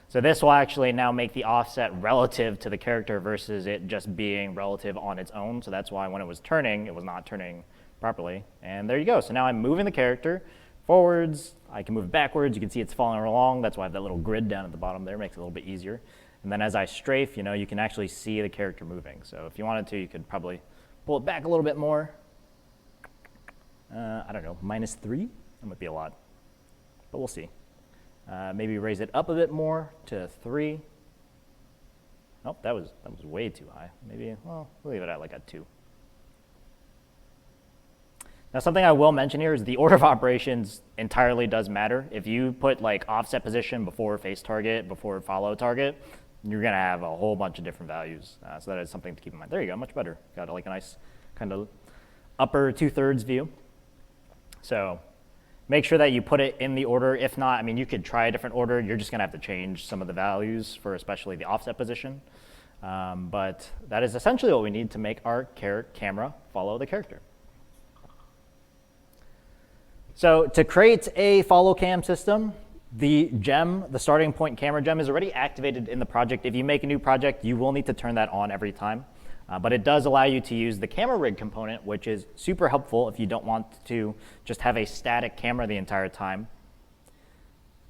So this will actually now make the offset relative to the character versus it just being relative on its own. So that's why when it was turning, it was not turning properly. And there you go. So now I'm moving the character forwards. I can move it backwards. You can see it's following along. That's why I have that little grid down at the bottom there. Makes it a little bit easier. And then as I strafe, you can actually see the character moving. So if you wanted to, you could probably pull it back a little bit more. I don't know, -3? That might be a lot, but we'll see. Maybe raise it up a bit more to 3. Nope, that was way too high. Maybe, well, we'll leave it at like a 2. Now something I will mention here is the order of operations entirely does matter. If you put like offset position before face target, before follow target, you're gonna have a whole bunch of different values. So that is something to keep in mind. There you go, much better. Got like a nice kind of upper 2/3 view. So make sure that you put it in the order. If not, I mean, you could try a different order. You're just going to have to change some of the values for especially the offset position. But that is essentially what we need to make our camera follow the character. So to create a follow cam system, the gem, the starting point camera gem, is already activated in the project. If you make a new project, you will need to turn that on every time. But it does allow you to use the camera rig component, which is super helpful if you don't want to just have a static camera the entire time.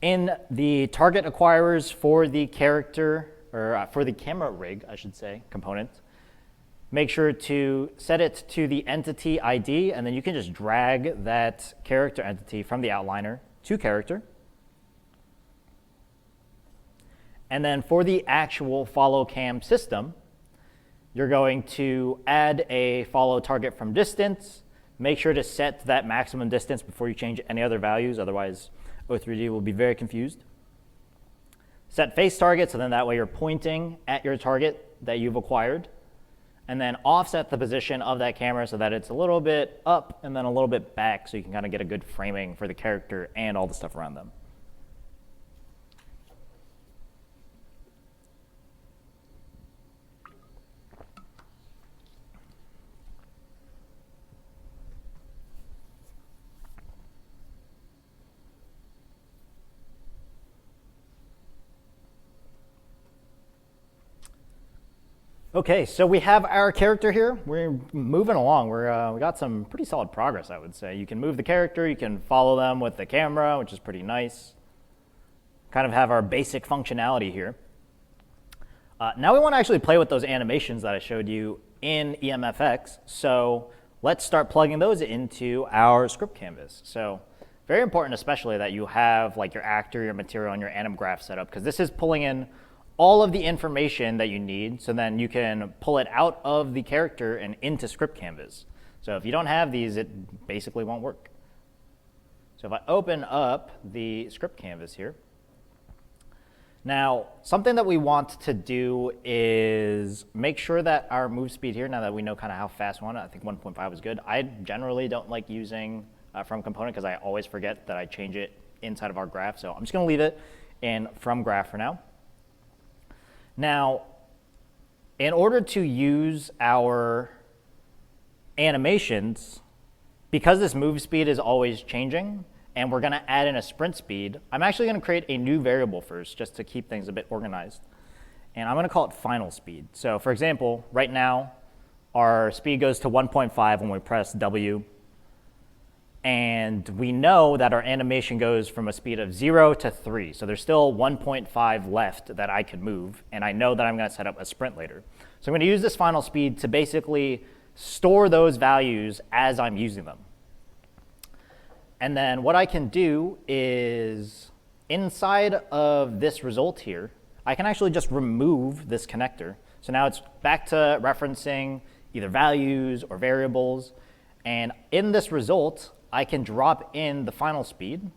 In the target acquirers for the character, or for the camera rig, I should say, component, make sure to set it to the entity ID, and then you can just drag that character entity from the outliner to character. And then for the actual follow cam system, you're going to add a follow target from distance. Make sure to set that maximum distance before you change any other values, otherwise O3D will be very confused. Set face target, so then that way you're pointing at your target that you've acquired. And then offset the position of that camera so that it's a little bit up and then a little bit back, so you can kind of get a good framing for the character and all the stuff around them. Okay, so we have our character here. We're moving along. We got some pretty solid progress, I would say. You can move the character, you can follow them with the camera, which is pretty nice. Kind of have our basic functionality here. Now we want to actually play with those animations that I showed you in EMFX. So let's start plugging those into our script canvas. So very important, especially that you have like your actor, your material, and your anim graph set up, because this is pulling in all of the information that you need, so then you can pull it out of the character and into script canvas. So if you don't have these, it basically won't work. So if I open up the script canvas here, now something that we want to do is make sure that our move speed here, now that we know kind of how fast we want it, I think 1.5 was good. I generally don't like using from component because I always forget that I change it inside of our graph. So I'm just going to leave it in from graph for now. Now, in order to use our animations, because this move speed is always changing, and we're going to add in a sprint speed, I'm actually going to create a new variable first, just to keep things a bit organized. And I'm going to call it final speed. So for example, right now, our speed goes to 1.5 when we press W. And we know that our animation goes from a speed of 0 to 3. So there's still 1.5 left that I could move, and I know that I'm going to set up a sprint later. So I'm going to use this final speed to basically store those values as I'm using them. And then what I can do is, inside of this result here, I can actually just remove this connector. So now it's back to referencing either values or variables. And in this result, I can drop in the final speed,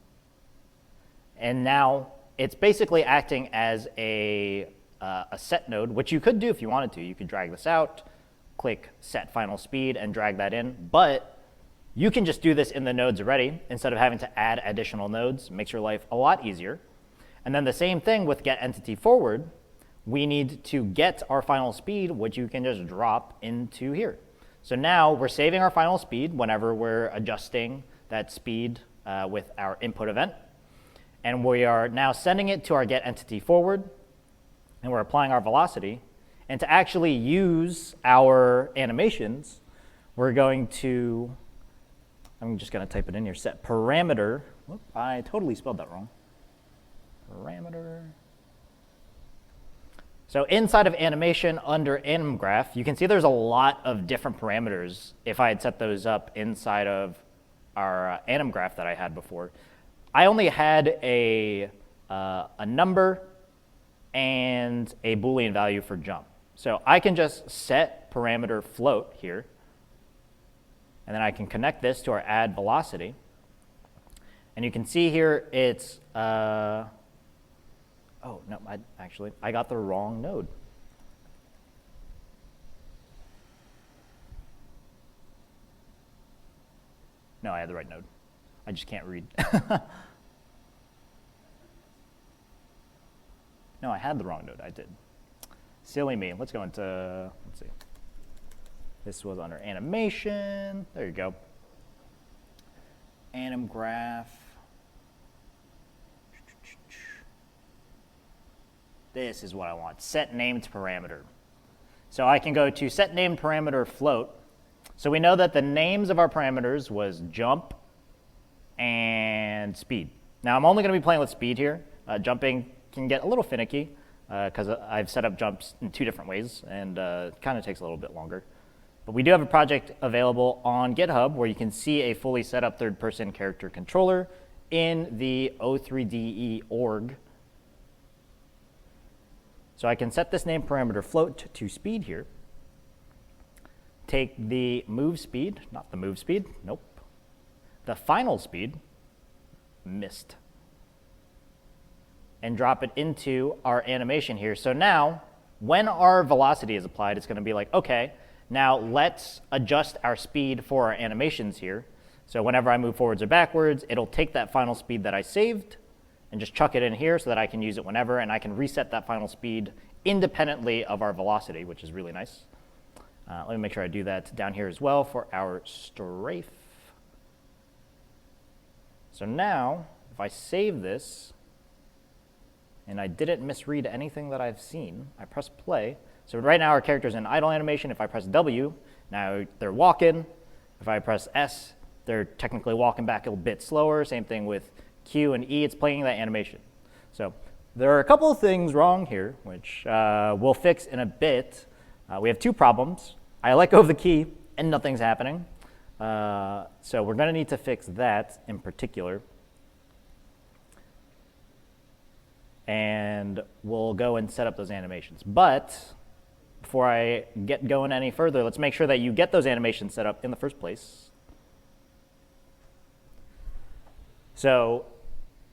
and now it's basically acting as a set node, which you could do if you wanted to. You could drag this out, click set final speed, and drag that in, but you can just do this in the nodes already instead of having to add additional nodes. It makes your life a lot easier. And then the same thing with get entity forward. We need to get our final speed, which you can just drop into here. So now we're saving our final speed whenever we're adjusting that speed with our input event. And we are now sending it to our get entity forward, and we're applying our velocity. And to actually use our animations, we're going to, I'm just going to type it in here, set parameter. Whoop, I totally spelled that wrong. Parameter. So inside of animation under anim graph, you can see there's a lot of different parameters if I had set those up inside of our anim graph that I had before. I only had a number and a Boolean value for jump. So I can just set parameter float here, and then I can connect this to our add velocity. And you can see here it's oh, no, I got the wrong node. No, I had the right node. I just can't read. No, I had the wrong node. I did. Silly me. Let's go into, let's see. This was under animation. There you go. Anim graph. This is what I want, set named parameter. So I can go to set named parameter float. So we know that the names of our parameters was jump and speed. Now I'm only going to be playing with speed here. Jumping can get a little finicky because I've set up jumps in 2 different ways, and it kind of takes a little bit longer. But we do have a project available on GitHub where you can see a fully set up third-person character controller in the O3DE org. So I can set this name parameter float to speed here. Take the move speed, not the move speed, nope. The final speed, missed. And drop it into our animation here. So now, when our velocity is applied, it's going to be like, okay, now let's adjust our speed for our animations here. So whenever I move forwards or backwards, it'll take that final speed that I saved and just chuck it in here so that I can use it whenever, and I can reset that final speed independently of our velocity, which is really nice. Let me make sure I do that down here as well for our strafe. So now, if I save this, and I didn't misread anything that I've seen. I press play. So right now our character's in idle animation. If I press W, now they're walking. If I press S, they're technically walking back a bit slower. Same thing with Q and E, it's playing that animation. So there are a couple of things wrong here, which we'll fix in a bit. We have two problems. I let go of the key and nothing's happening. So we're gonna need to fix that in particular. And we'll go and set up those animations. But before I get going any further, let's make sure that you get those animations set up in the first place. So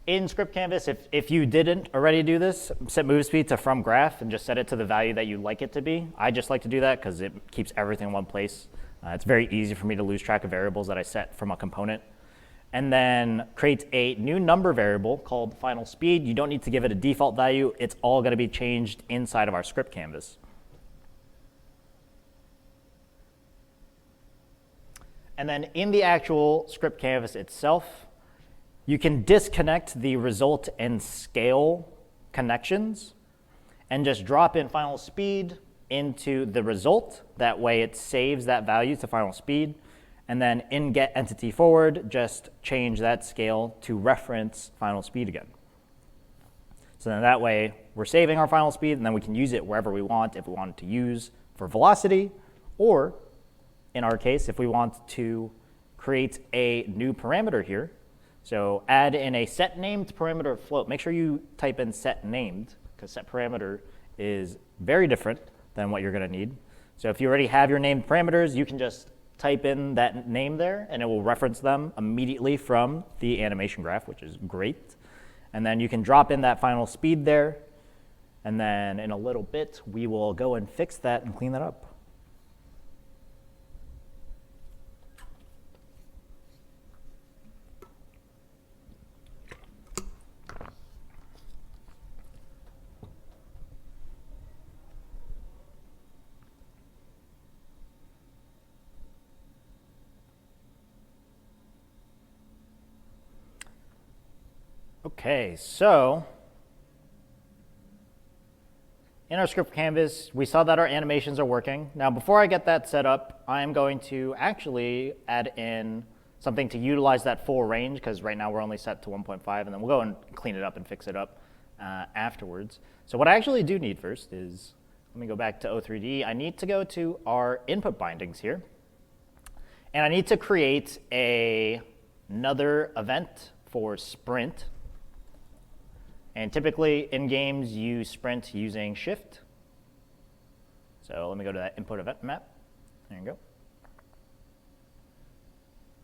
in Script Canvas, if you didn't already do this, set move speed to from graph and just set it to the value that you like it to be. I just like to do that because it keeps everything in one place. It's very easy for me to lose track of variables that I set from a component. And then create a new number variable called final speed. You don't need to give it a default value. It's all going to be changed inside of our Script Canvas. And then in the actual Script Canvas itself, you can disconnect the result and scale connections and just drop in final speed into the result. That way it saves that value to final speed. And then in get entity forward, just change that scale to reference final speed again. So then that way we're saving our final speed, and then we can use it wherever we want, if we want to use for velocity, or in our case, if we want to create a new parameter here. So add in a set named parameter float. Make sure you type in set named, because set parameter is very different than what you're going to need. So if you already have your named parameters, you can just type in that name there, and it will reference them immediately from the animation graph, which is great. And then you can drop in that final speed there, and then in a little bit, we will go and fix that and clean that up. Okay, so in our Script Canvas, we saw that our animations are working. Now, before I get that set up, I'm going to actually add in something to utilize that full range, because right now we're only set to 1.5, and then we'll go and clean it up and fix it up afterwards. So what I actually do need first is, let me go back to O3D. I need to go to our input bindings here, and I need to create another event for sprint. And typically in games, you sprint using shift. So let me go to that input event map. There you go.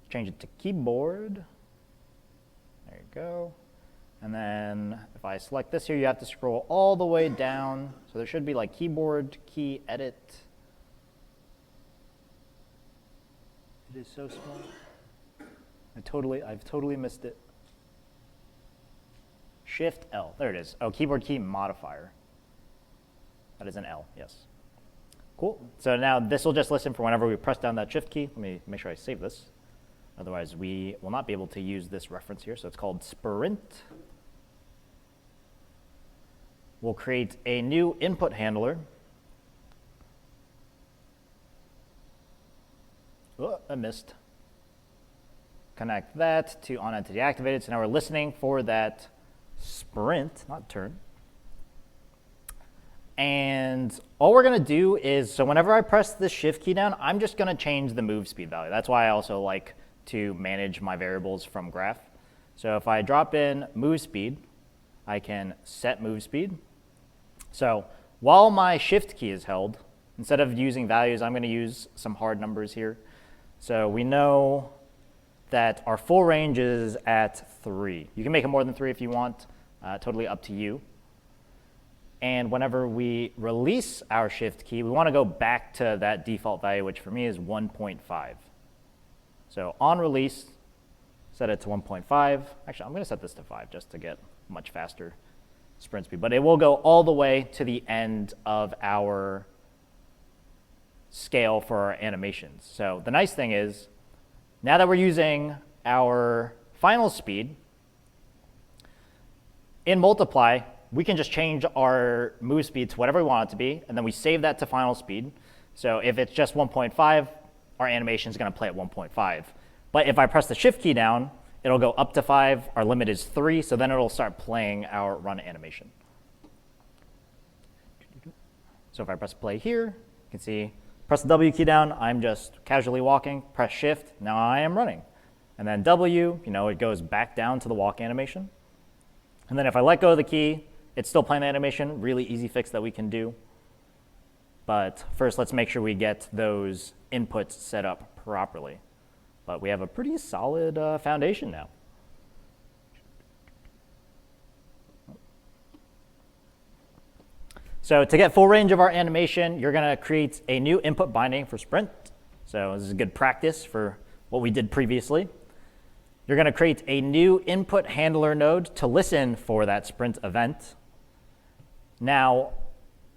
Change it to keyboard. There you go. And then if I select this here, you have to scroll all the way down. So there should be like keyboard, key, edit. It is so small. I've totally missed it. Shift L, there it is. Oh, keyboard key modifier. That is an L, yes. Cool, so now this will just listen for whenever we press down that shift key. Let me make sure I save this. Otherwise we will not be able to use this reference here. So it's called sprint. We'll create a new input handler. Oh, I missed. Connect that to onEntity activated. So now we're listening for that sprint, not turn. And all we're going to do is, so whenever I press the shift key down, I'm just going to change the move speed value. That's why I also like to manage my variables from graph. So if I drop in move speed, I can set move speed. So while my shift key is held, instead of using values, I'm going to use some hard numbers here. So we know that our full range is at 3. You can make it more than 3 if you want, totally up to you. And whenever we release our shift key, we want to go back to that default value, which for me is 1.5. So on release, set it to 1.5. Actually, I'm going to set this to 5 just to get much faster sprint speed. But it will go all the way to the end of our scale for our animations. So the nice thing is, now that we're using our final speed, in multiply, we can just change our move speed to whatever we want it to be, and then we save that to final speed. So if it's just 1.5, our animation is going to play at 1.5. But if I press the shift key down, it'll go up to 5. Our limit is 3, so then it'll start playing our run animation. So if I press play here, you can see, press the W key down, I'm just casually walking, press shift, now I am running. And then W, it goes back down to the walk animation. And then if I let go of the key, it's still playing the animation, really easy fix that we can do. But first, let's make sure we get those inputs set up properly. But we have a pretty solid foundation now. So to get full range of our animation, you're going to create a new input binding for sprint. So this is good practice for what we did previously. You're going to create a new input handler node to listen for that sprint event. Now,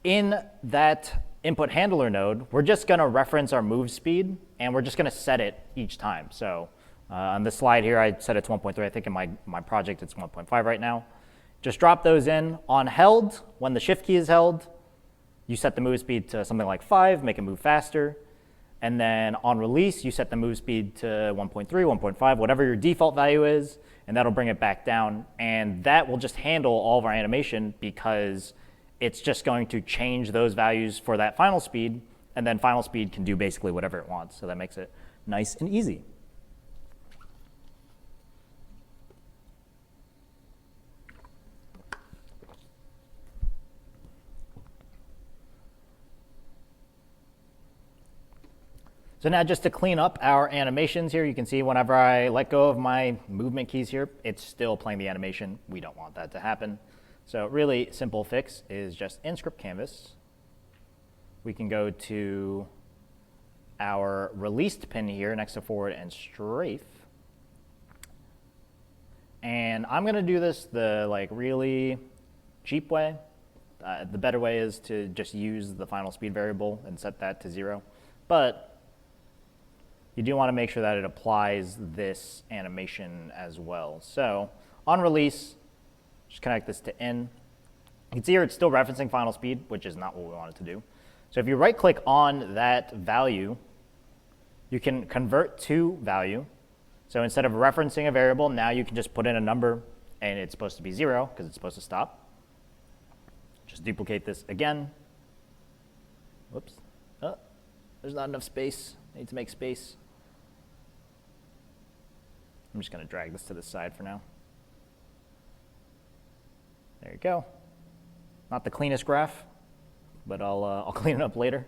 in that input handler node, we're just going to reference our move speed, and we're just going to set it each time. So on this slide here, I set it to 1.3. I think in my project, it's 1.5 right now. Just drop those in. On held, when the shift key is held, you set the move speed to something like 5, make it move faster. And then on release, you set the move speed to 1.3, 1.5, whatever your default value is, and that'll bring it back down. And that will just handle all of our animation because it's just going to change those values for that final speed, and then final speed can do basically whatever it wants. So that makes it nice and easy. So now just to clean up our animations here, you can see whenever I let go of my movement keys here, it's still playing the animation. We don't want that to happen. So really simple fix is just in script canvas. We can go to our released pin here next to forward and strafe. And I'm going to do this the really cheap way. The better way is to just use the final speed variable and set that to 0. But you do want to make sure that it applies this animation as well. So on release, just connect this to in. You can see here it's still referencing final speed, which is not what we want it to do. So if you right click on that value, you can convert to value. So instead of referencing a variable, now you can just put in a number, and it's supposed to be 0 because it's supposed to stop. Just duplicate this again. Whoops. Oh, there's not enough space. I need to make space. I'm just going to drag this to the side for now. There you go. Not the cleanest graph, but I'll clean it up later.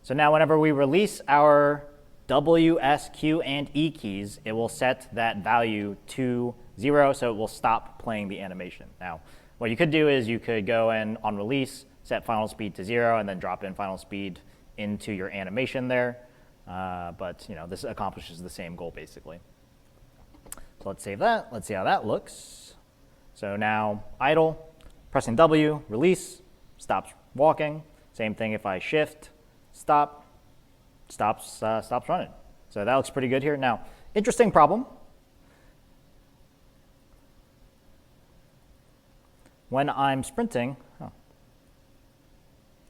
So now whenever we release our W, S, Q, and E keys, it will set that value to 0, so it will stop playing the animation. Now, what you could do is you could go in on release, set final speed to 0, and then drop in final speed into your animation there. But this accomplishes the same goal basically. So let's save that. Let's see how that looks. So now idle, pressing W, release, stops walking. Same thing if I shift, stop, stops running. So that looks pretty good here. Now, interesting problem. When I'm sprinting,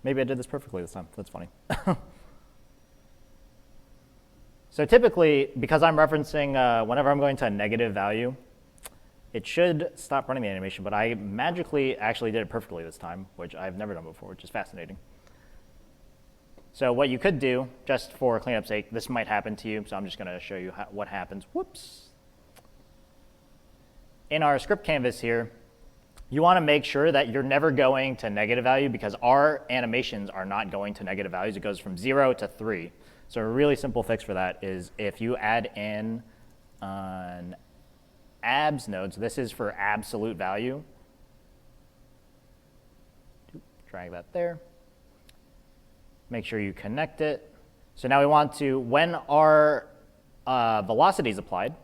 maybe I did this perfectly this time. That's funny. So typically, because I'm referencing whenever I'm going to a negative value, it should stop running the animation, but I magically actually did it perfectly this time, which I've never done before, which is fascinating. So what you could do, just for cleanup's sake, this might happen to you, so I'm just going to show you what happens. Whoops. In our script canvas here, you want to make sure that you're never going to negative value because our animations are not going to negative values. It goes from 0 to 3. So a really simple fix for that is if you add in an abs node, so this is for absolute value. Drag that there. Make sure you connect it. So now we want to, when our velocity is applied,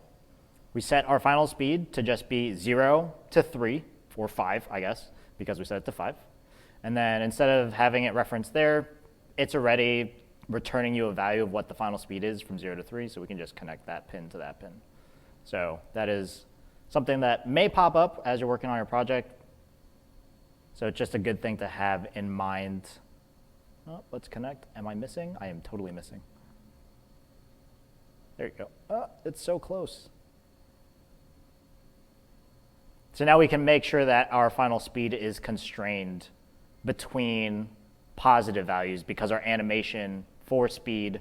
we set our final speed to just be 0 to 3, or 5, I guess, because we set it to 5. And then instead of having it referenced there, it's already returning you a value of what the final speed is from 0 to 3, so we can just connect that pin to that pin. So that is something that may pop up as you're working on your project. So it's just a good thing to have in mind. Oh, let's connect. Am I missing? I am totally missing. There you go. Oh, it's so close. So now we can make sure that our final speed is constrained between positive values because our animation for speed,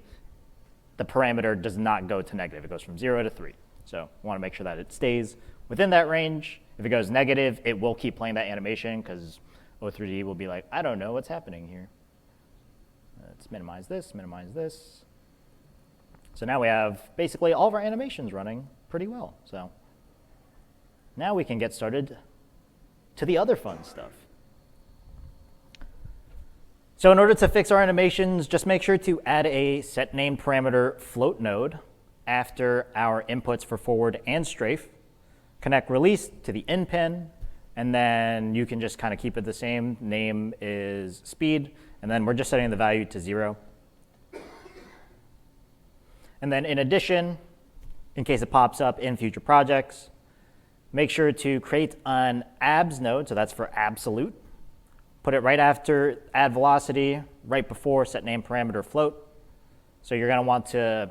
the parameter does not go to negative. It goes from 0 to 3. So we want to make sure that it stays within that range. If it goes negative, it will keep playing that animation because O3D will be like, I don't know what's happening here. Let's minimize this, minimize this. So now we have basically all of our animations running pretty well. So now we can get started to the other fun stuff. So in order to fix our animations, just make sure to add a set name parameter float node after our inputs for forward and strafe. Connect release to the in pin, and then you can just kind of keep it the same. Name is speed, and then we're just setting the value to 0. And then in addition, in case it pops up in future projects, make sure to create an abs node, so that's for absolute. Put it right after add velocity, right before set name parameter float. So you're going to want to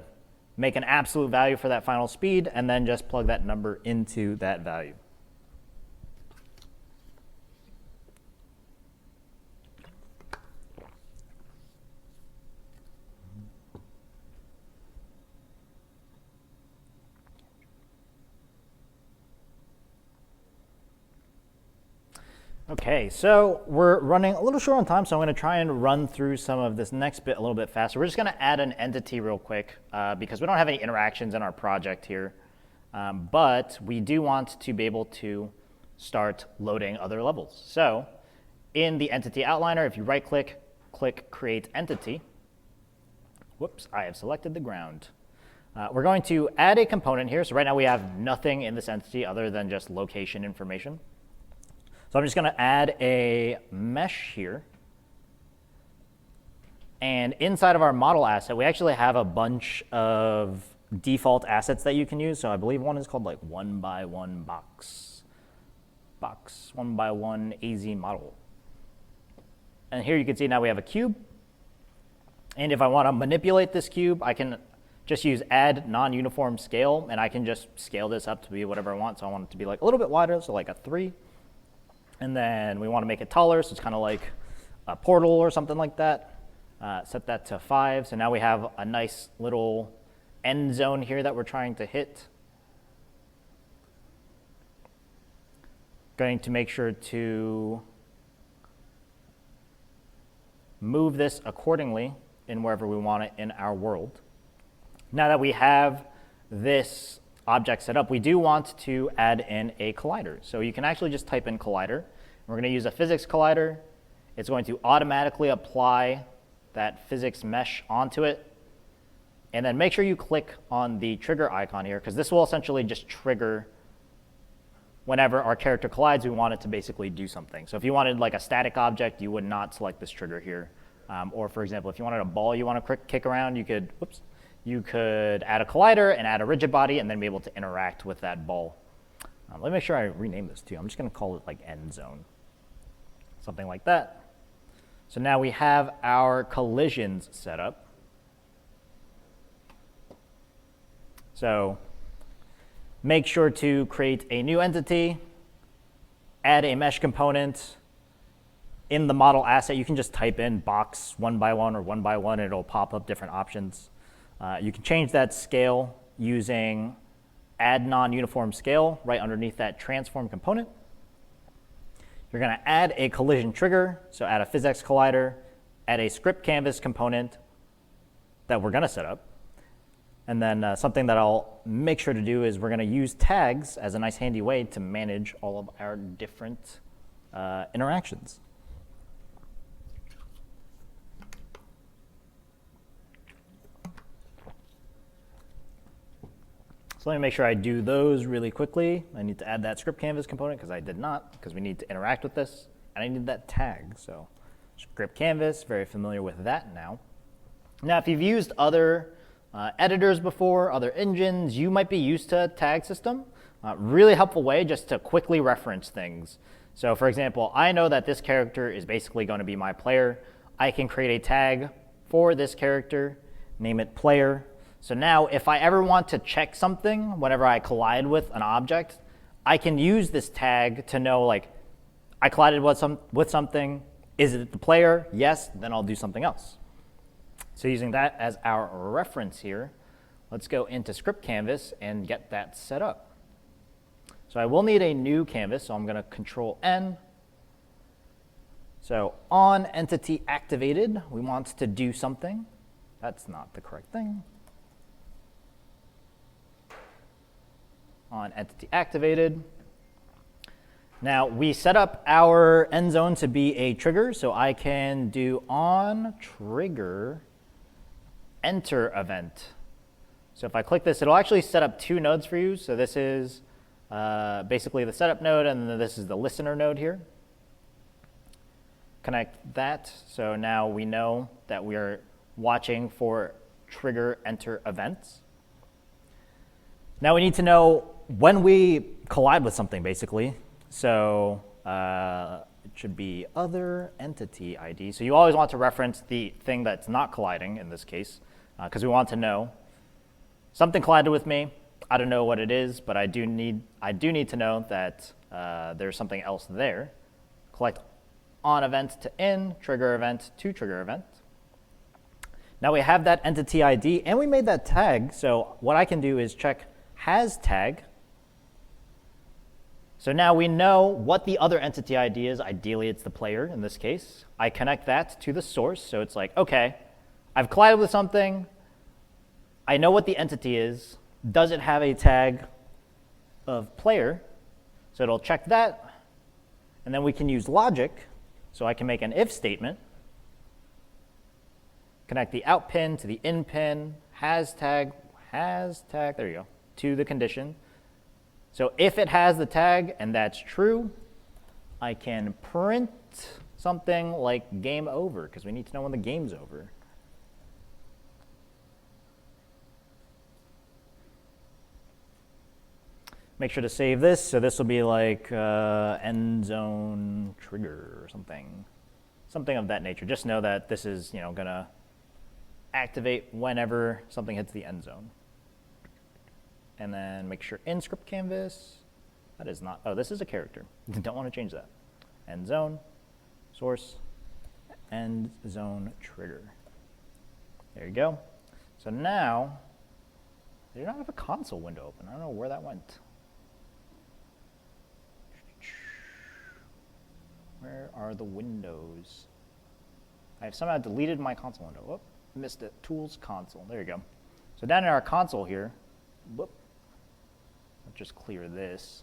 make an absolute value for that final speed, and then just plug that number into that value. Okay, so we're running a little short on time, so I'm going to try and run through some of this next bit a little bit faster. We're just going to add an entity real quick because we don't have any interactions in our project here, but we do want to be able to start loading other levels. So in the entity outliner, if you right-click, click Create Entity. Whoops, I have selected the ground. We're going to add a component here. So right now we have nothing in this entity other than just location information. So I'm just going to add a mesh here. And inside of our model asset, we actually have a bunch of default assets that you can use. So I believe one is called like 1x1 box, 1x1 AZ model. And here you can see now we have a cube. And if I want to manipulate this cube, I can just use add non-uniform scale, and I can just scale this up to be whatever I want. So I want it to be like a little bit wider, so like a 3. And then we want to make it taller, so it's kind of like a portal or something like that. Set that to 5. So now we have a nice little end zone here that we're trying to hit. Going to make sure to move this accordingly in wherever we want it in our world. Now that we have this object set up, we do want to add in a collider. So you can actually just type in collider. We're going to use a physics collider. It's going to automatically apply that physics mesh onto it. And then make sure you click on the trigger icon here, because this will essentially just trigger whenever our character collides. We want it to basically do something. So if you wanted like a static object, you would not select this trigger here. Or for example, if you wanted a ball you want to kick around, you could, you could add a collider and add a rigid body and then be able to interact with that ball. Let me make sure I rename this too. I'm just going to call it like end zone, something like that. So now we have our collisions set up. So make sure to create a new entity, add a mesh component. In the model asset, you can just type in box 1x1 or 1x1, and it'll pop up different options. You can change that scale using add non-uniform scale right underneath that transform component. You're going to add a collision trigger, so add a physics collider, add a script canvas component that we're going to set up. And then something that I'll make sure to do is we're going to use tags as a nice handy way to manage all of our different interactions. So let me make sure I do those really quickly. I need to add that script canvas component because I did not, because we need to interact with this. And I need that tag. So script canvas, very familiar with that now. Now, if you've used other editors before, other engines, you might be used to tag system. Really helpful way just to quickly reference things. So for example, I know that this character is basically going to be my player. I can create a tag for this character, name it player. So now if I ever want to check something whenever I collide with an object, I can use this tag to know, like, I collided with something. Is it the player? Yes, then I'll do something else. So using that as our reference here, let's go into script canvas and get that set up. So I will need a new canvas, so I'm going to Control N. So on entity activated, we want to do something. That's not the correct thing. On entity activated. Now we set up our end zone to be a trigger, so I can do on trigger enter event. So if I click this, it'll actually set up two nodes for you. So this is basically the setup node, and then this is the listener node here. Connect that, so now we know that we are watching for trigger enter events. Now we need to know when we collide with something, basically. So it should be other entity ID. So you always want to reference the thing that's not colliding in this case, because we want to know something collided with me. I don't know what it is, but I do need to know that there's something else there. Collect on event to in, trigger event to trigger event. Now we have that entity ID, and we made that tag. So what I can do is check has tag. So now we know what the other entity ID is. Ideally, it's the player in this case. I connect that to the source. So it's like, OK, I've collided with something. I know what the entity is. Does it have a tag of player? So it'll check that. And then we can use logic. So I can make an if statement. Connect the out pin to the in pin. Has tag, there you go, to the condition. So if it has the tag and that's true, I can print something like game over, because we need to know when the game's over. Make sure to save this. So this will be like end zone trigger or something of that nature. Just know that this is, going to activate whenever something hits the end zone. And then make sure in script canvas, that is not, oh, this is a character. Don't want to change that. End zone, source, end zone trigger. There you go. So now, I do not have a console window open. I don't know where that went. Where are the windows? I've somehow deleted my console window. Whoop, missed it. Tools, console. There you go. So down in our console here, whoop, let's just clear this.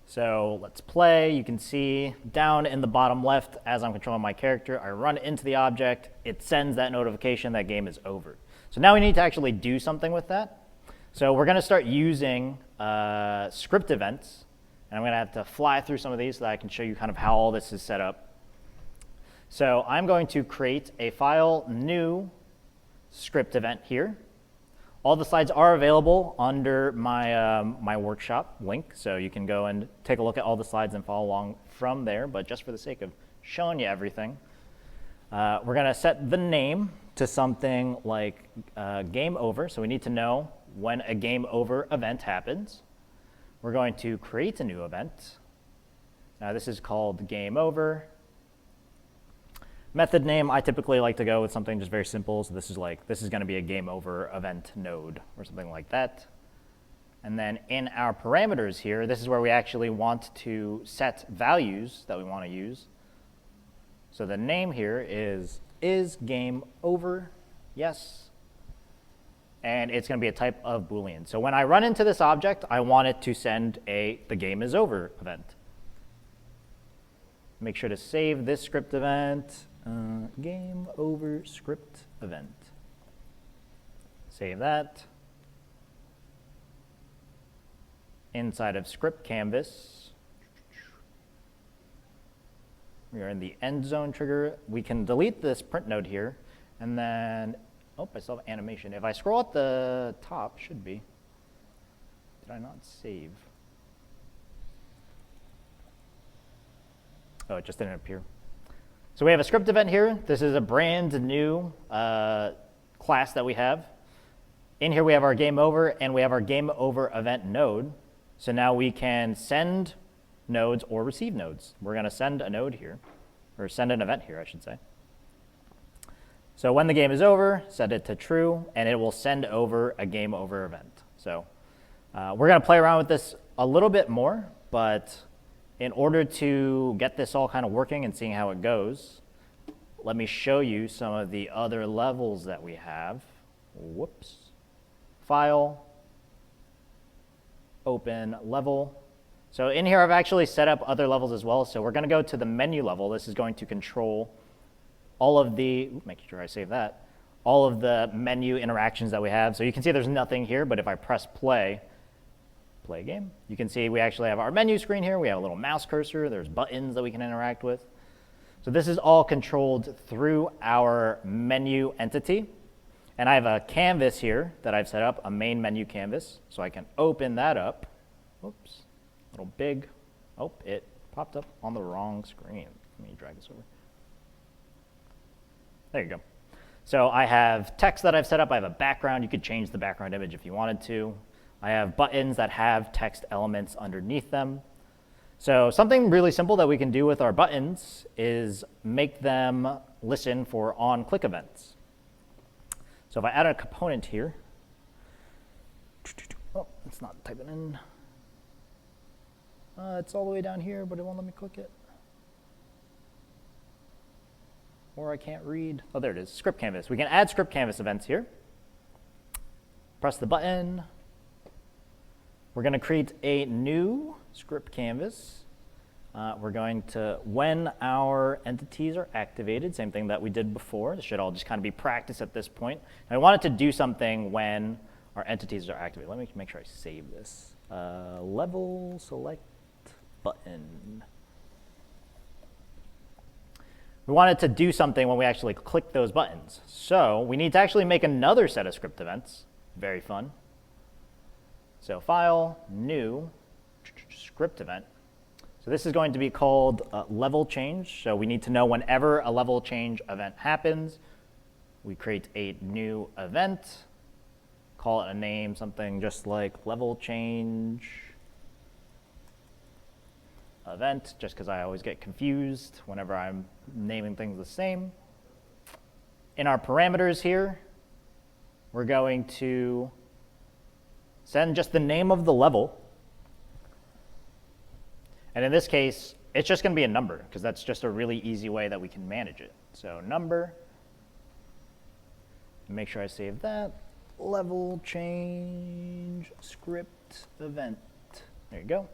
So let's play. You can see down in the bottom left, as I'm controlling my character, I run into the object. It sends that notification that game is over. So now we need to actually do something with that. So we're going to start using script events. And I'm going to have to fly through some of these so that I can show you kind of how all this is set up. So I'm going to create a file, new script event here. All the slides are available under my, my workshop link. So you can go and take a look at all the slides and follow along from there. But just for the sake of showing you everything, we're going to set the name to something like game over. So we need to know when a game over event happens. We're going to create a new event. Now this is called game over. Method name, I typically like to go with something just very simple. So this is going to be a game over event node or something like that. And then in our parameters here, this is where we actually want to set values that we want to use. So the name here is game over, yes. And it's going to be a type of Boolean. So when I run into this object, I want it to send the game is over event. Make sure to save this script event, game over script event. Save that. Inside of script canvas, we are in the end zone trigger. We can delete this print node here, and then oh, I still have animation. If I scroll at the top, should be. Did I not save? Oh, it just didn't appear. So we have a script event here. This is a brand new class that we have. In here we have our game over, and we have our game over event node. So now we can send nodes or receive nodes. We're going to send a node here, or send an event here, I should say. So when the game is over, set it to true, and it will send over a game over event. So we're going to play around with this a little bit more, but in order to get this all kind of working and seeing how it goes, let me show you some of the other levels that we have. Whoops. File, open level. So in here I've actually set up other levels as well. So we're going to go to the menu level. This is going to control all of the, making sure I save that, all of the menu interactions that we have. So you can see there's nothing here, but if I press play game, you can see we actually have our menu screen here. We have a little mouse cursor. There's buttons that we can interact with. So this is all controlled through our menu entity. And I have a canvas here that I've set up, a main menu canvas. So I can open that up. Oops, a little big. Oh, it popped up on the wrong screen. Let me drag this over. There you go. So I have text that I've set up. I have a background. You could change the background image if you wanted to. I have buttons that have text elements underneath them. So something really simple that we can do with our buttons is make them listen for on-click events. So if I add a component here, oh, it's not typing in. It's all the way down here, but it won't let me click it. Or I can't read. Oh, there it is, script canvas. We can add script canvas events here. Press the button. We're going to create a new script canvas. We're going to, when our entities are activated, same thing that we did before. This should all just kind of be practice at this point. And I want it to do something when our entities are activated. Let me make sure I save this. Level select button. We want it to do something when we actually click those buttons. So we need to actually make another set of script events. Very fun. So file, new, script event. So this is going to be called level change. So we need to know whenever a level change event happens, we create a new event, call it a name, something just like level change event, just because I always get confused whenever I'm naming things the same. In our parameters here, we're going to send just the name of the level. And in this case, it's just going to be a number, because that's just a really easy way that we can manage it. So number, make sure I save that, level change script event. There you go.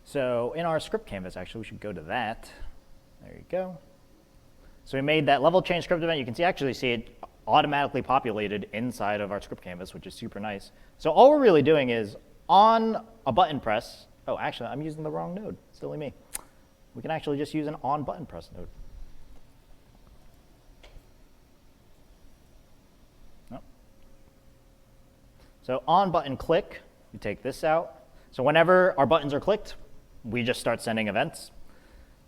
So in our script canvas, actually, we should go to that. There you go. So we made that level change script event. You can actually see it automatically populated inside of our script canvas, which is super nice. So all we're really doing is on a button press. Oh, actually, I'm using the wrong node. Silly me. We can actually just use an on button press node. Oh. So on button click, you take this out. So whenever our buttons are clicked, we just start sending events.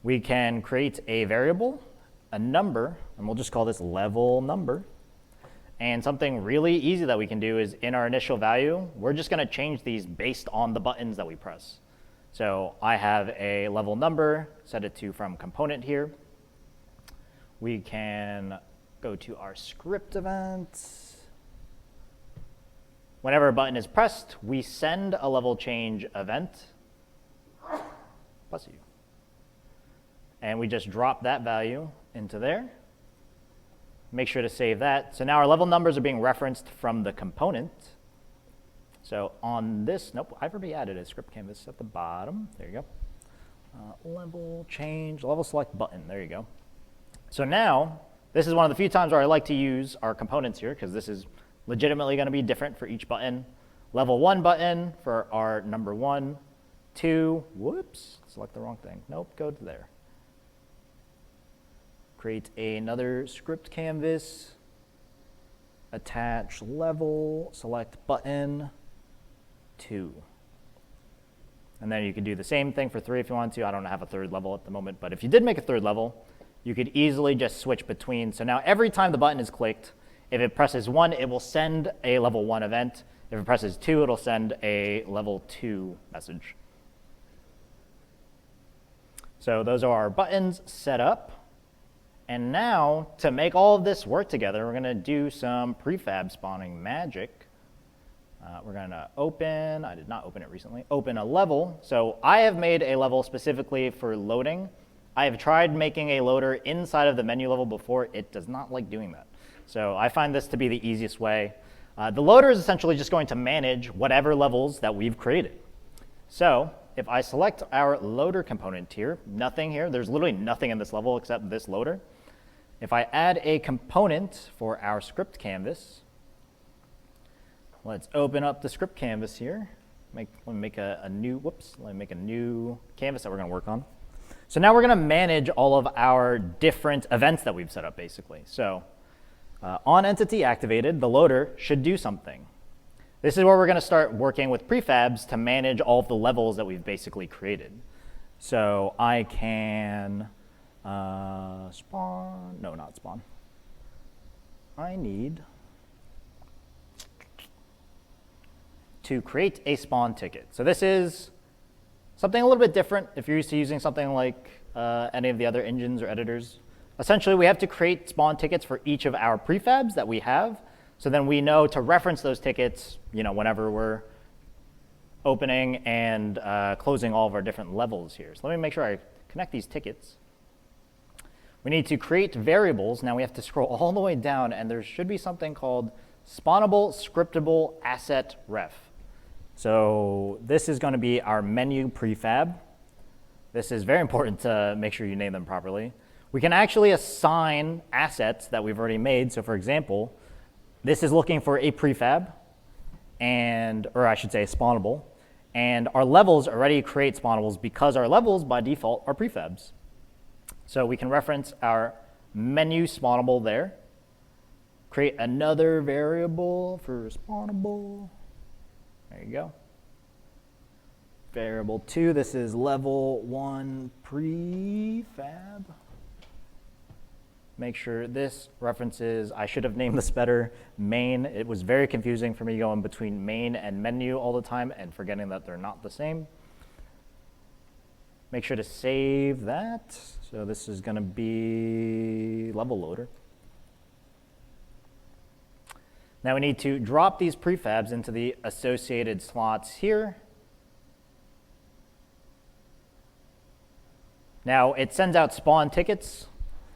We can create a variable, a number, and we'll just call this level number. And something really easy that we can do is in our initial value, we're just going to change these based on the buttons that we press. So I have a level number, set it to from component here. We can go to our script events. Whenever a button is pressed, we send a level change event. Bless you. And we just drop that value into there. Make sure to save that. So now our level numbers are being referenced from the component. So on this, nope, I've already added a script canvas at the bottom. There you go. Level change, level select button. There you go. So now, this is one of the few times where I like to use our components here, because this is legitimately going to be different for each button. Level 1 button for our number 1, 2, whoops, select the wrong thing. Nope, go to there. Create another script canvas. attach level, select button 2. And then you could do the same thing for 3 if you want to. I don't have a third level at the moment, but if you did make a third level, you could easily just switch between. So now every time the button is clicked, if it presses 1, it will send a level 1 event. If it presses 2, it'll send a level 2 message. So those are our buttons set up. And now, to make all of this work together, we're going to do some prefab spawning magic. We're going to open, I did not open it recently, open a level. So I have made a level specifically for loading. I have tried making a loader inside of the menu level before. It does not like doing that. So I find this to be the easiest way. The loader is essentially just going to manage whatever levels that we've created. So if I select our loader component here, nothing here, there's literally nothing in this level except this loader. If I add a component for our script canvas, let's open up the script canvas here. Let me make a new canvas that we're going to work on. So now we're going to manage all of our different events that we've set up, basically. So on entity activated, the loader should do something. This is where we're going to start working with prefabs to manage all of the levels that we've basically created. So I can spawn, no, not spawn. I need to create a spawn ticket. So this is something a little bit different if you're used to using something like any of the other engines or editors. Essentially, we have to create spawn tickets for each of our prefabs that we have. So then we know to reference those tickets, whenever we're opening and closing all of our different levels here. So let me make sure I connect these tickets. We need to create variables. Now we have to scroll all the way down, and there should be something called spawnable scriptable asset ref. So this is going to be our menu prefab. This is very important to make sure you name them properly. We can actually assign assets that we've already made. So for example, this is looking for a prefab, or I should say spawnable, and our levels already create spawnables because our levels by default are prefabs. So we can reference our menu spawnable there, create another variable for spawnable. There you go. Variable 2, this is level 1 prefab. Make sure this references, I should have named this better, main. It was very confusing for me going between main and menu all the time and forgetting that they're not the same. Make sure to save that. So this is going to be level loader. Now we need to drop these prefabs into the associated slots here. Now it sends out spawn tickets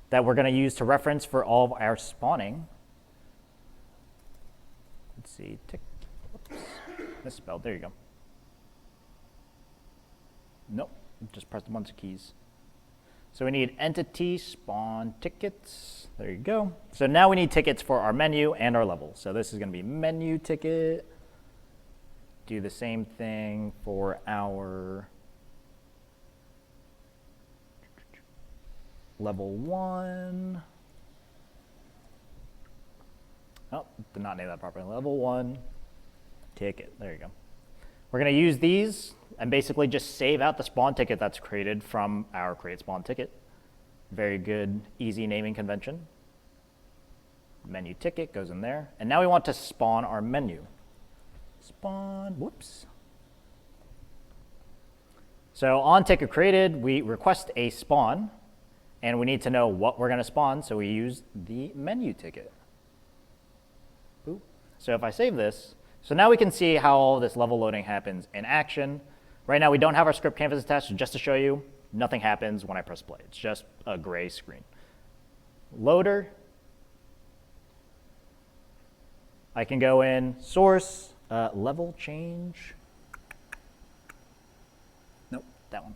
that we're going to use to reference for all of our spawning. Let's see, whoops, misspelled, there you go. Nope, just pressed a bunch of keys. So we need entity spawn tickets, there you go. So now we need tickets for our menu and our level. So this is going to be menu ticket. Do the same thing for our level 1. Oh, did not name that properly. Level 1 ticket. There you go. We're going to use these and basically just save out the spawn ticket that's created from our create spawn ticket. Very good, easy naming convention. Menu ticket goes in there. And now we want to spawn our menu. Spawn, whoops. So on ticket created, we request a spawn. And we need to know what we're going to spawn, so we use the menu ticket. Boop. So if I save this, so now we can see how all this level loading happens in action. Right now we don't have our script canvas attached, so just to show you, nothing happens when I press play. It's just a gray screen. Loader. I can go in source, level change. Nope, that one.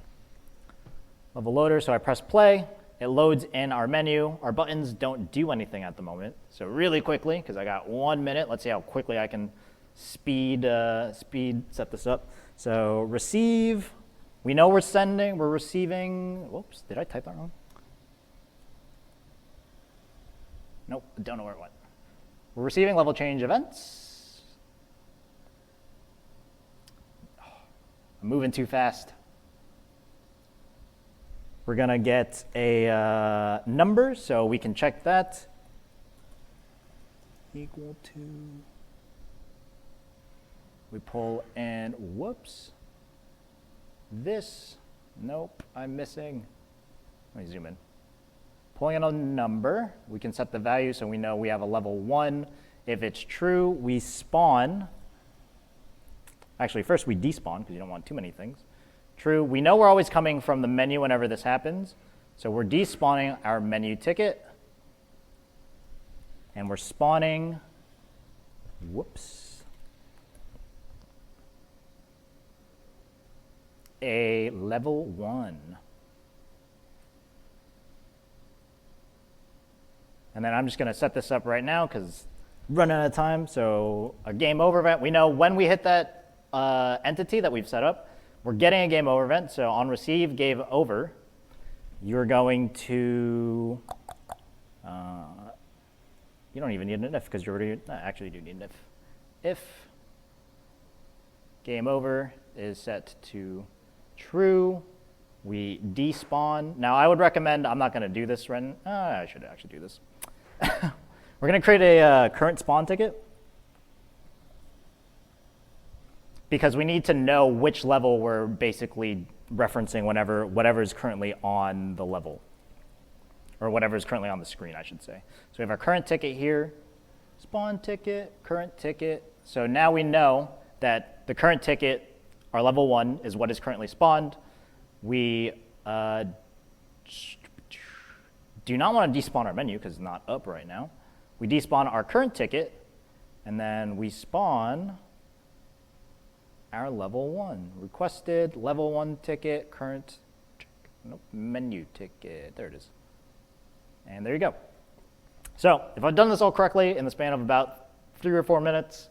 Level loader, so I press play. It loads in our menu. Our buttons don't do anything at the moment. So really quickly, because I got 1 minute, let's see how quickly I can speed set this up. So receive, we know we're receiving, whoops, did I type that wrong? Nope, don't know where it went. We're receiving level change events. I'm moving too fast. We're going to get a number, so we can check that. Equal to. We pull in, whoops. This, nope, I'm missing. Let me zoom in. Pulling in a number, we can set the value so we know we have a level 1. If it's true, we spawn. Actually, first we despawn because you don't want too many things. True, we know we're always coming from the menu whenever this happens. So we're despawning our menu ticket. And we're spawning, whoops, a level 1. And then I'm just going to set this up right now because running out of time. So a game over event, we know when we hit that entity that we've set up, we're getting a game over event. So on receive game over, you're going to, you don't even need an if because you already, actually you do need an if. If game over is set to true, we despawn. Now I would recommend, I'm not going to do this right now. I should actually do this. We're going to create a current spawn ticket because we need to know which level we're basically referencing whatever is currently on the level, or whatever is currently on the screen, I should say. So we have our current ticket here, spawn ticket, current ticket. So now we know that the current ticket, our level 1, is what is currently spawned. We do not want to despawn our menu because it's not up right now. We despawn our current ticket, and then we spawn our level 1. Requested level 1 ticket, current, nope, menu ticket. There it is. And there you go. So if I've done this all correctly in the span of about 3 or 4 minutes,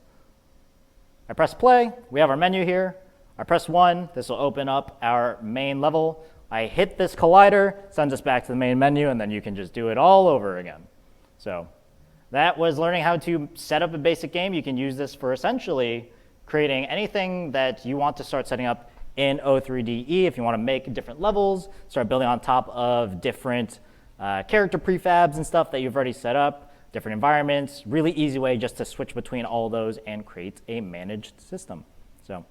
I press play. We have our menu here. I press 1. This will open up our main level. I hit this collider, sends us back to the main menu, and then you can just do it all over again. So that was learning how to set up a basic game. You can use this for essentially creating anything that you want to start setting up in O3DE. If you want to make different levels, start building on top of different character prefabs and stuff that you've already set up, different environments, really easy way just to switch between all those and create a managed system. So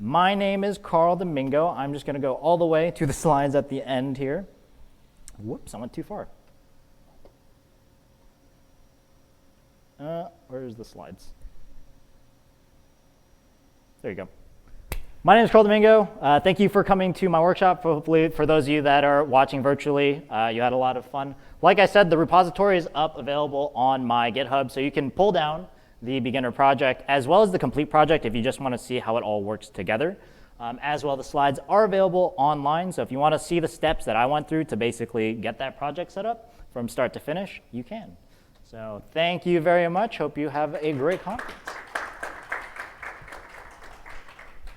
my name is Carl Domingo. I'm just going to go all the way to the slides at the end here. Whoops, I went too far. Where's the slides? There you go. My name is Carl Domingo. Thank you for coming to my workshop. Hopefully, for those of you that are watching virtually, you had a lot of fun. Like I said, the repository is up, available on my GitHub, so you can pull down the beginner project as well as the complete project if you just want to see how it all works together. As well, the slides are available online, so if you want to see the steps that I went through to basically get that project set up from start to finish, you can. So thank you very much. Hope you have a great conference.